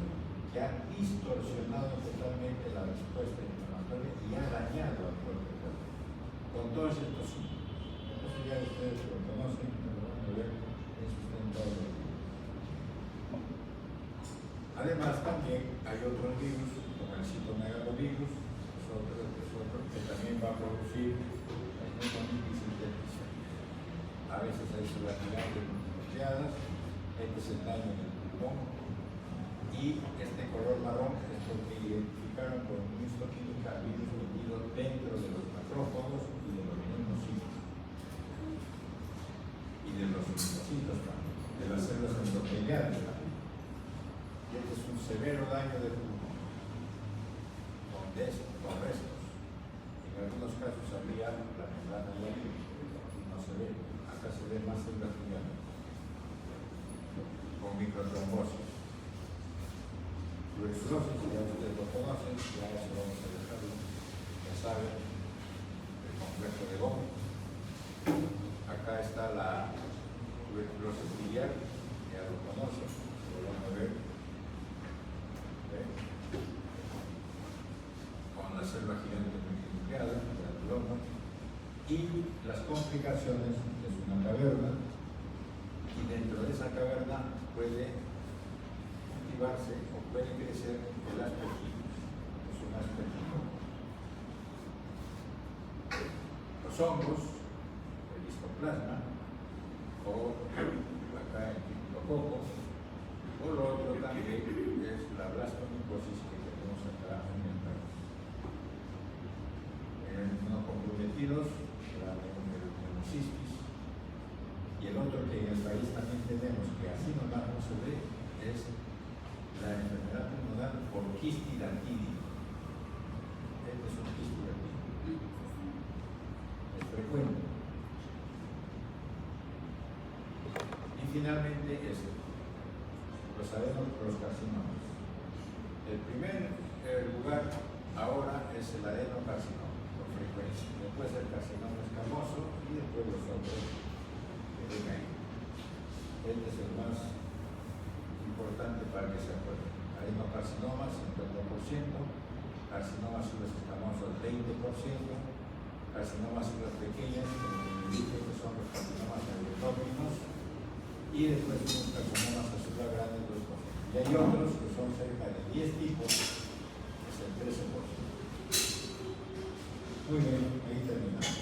Speaker 1: que ha distorsionado totalmente la respuesta inflamatoria y ha dañado al cuerpo con todos estos síntomas. Eso ya ustedes lo conocen, lo van a ver en sustentado. Además, también hay otros virus, como el citomegalovirus, que también va a producir pneumonitis intersticial. A veces hay subactividades bloqueadas, este es el daño en el pulmón, y este color marrón es porque identificaron con histoquímica virus metido dentro de los macrófagos y de los linfocitos, y de los linfocitos también, de las células endoteliales también. Este es un severo daño del pulmón, con restos. En algunos casos había la membrana ya aquí no se ve, acá se ve más células gigantes, con microtrombosis. Tuberculosis, ya ustedes lo conocen, ya eso vamos a dejarlo, ya saben, el complejo de Gómez. Acá está la tuberculosis biliar, ya lo conocen, lo van a ver. Con la célula gigante multinucleada, el granuloma, y las complicaciones es una caverna, y dentro de esa caverna puede activarse o puede crecer el aspergillus, es un aspergilloma. Los hongos, el histoplasma, o acá el diplococo, o lo otro también es la blastomicosis que tenemos acá en el país. Uno comprometidos, la neumocistis, y el otro que en el país también tenemos, que así nomás no se ve, es la enfermedad pulmonar por quistidantidis. Este es un quistidantidis. Es frecuente. Y finalmente los adenocarcinomas. El primer lugar ahora es el adenocarcinoma, por frecuencia. Después el carcinoma escamoso y después los otros que ven ahí. Este es el más importante para que se acuerden. Adenocarcinoma 50%, carcinomas subescamosos 20%, carcinomas subpequeñas, como que son los carcinomas neurotóxicos, y después unos carcinomas azúcar grandes 2%. Y hay otros que son cerca de 10 tipos, que es el 13%. Muy bien, ahí terminamos.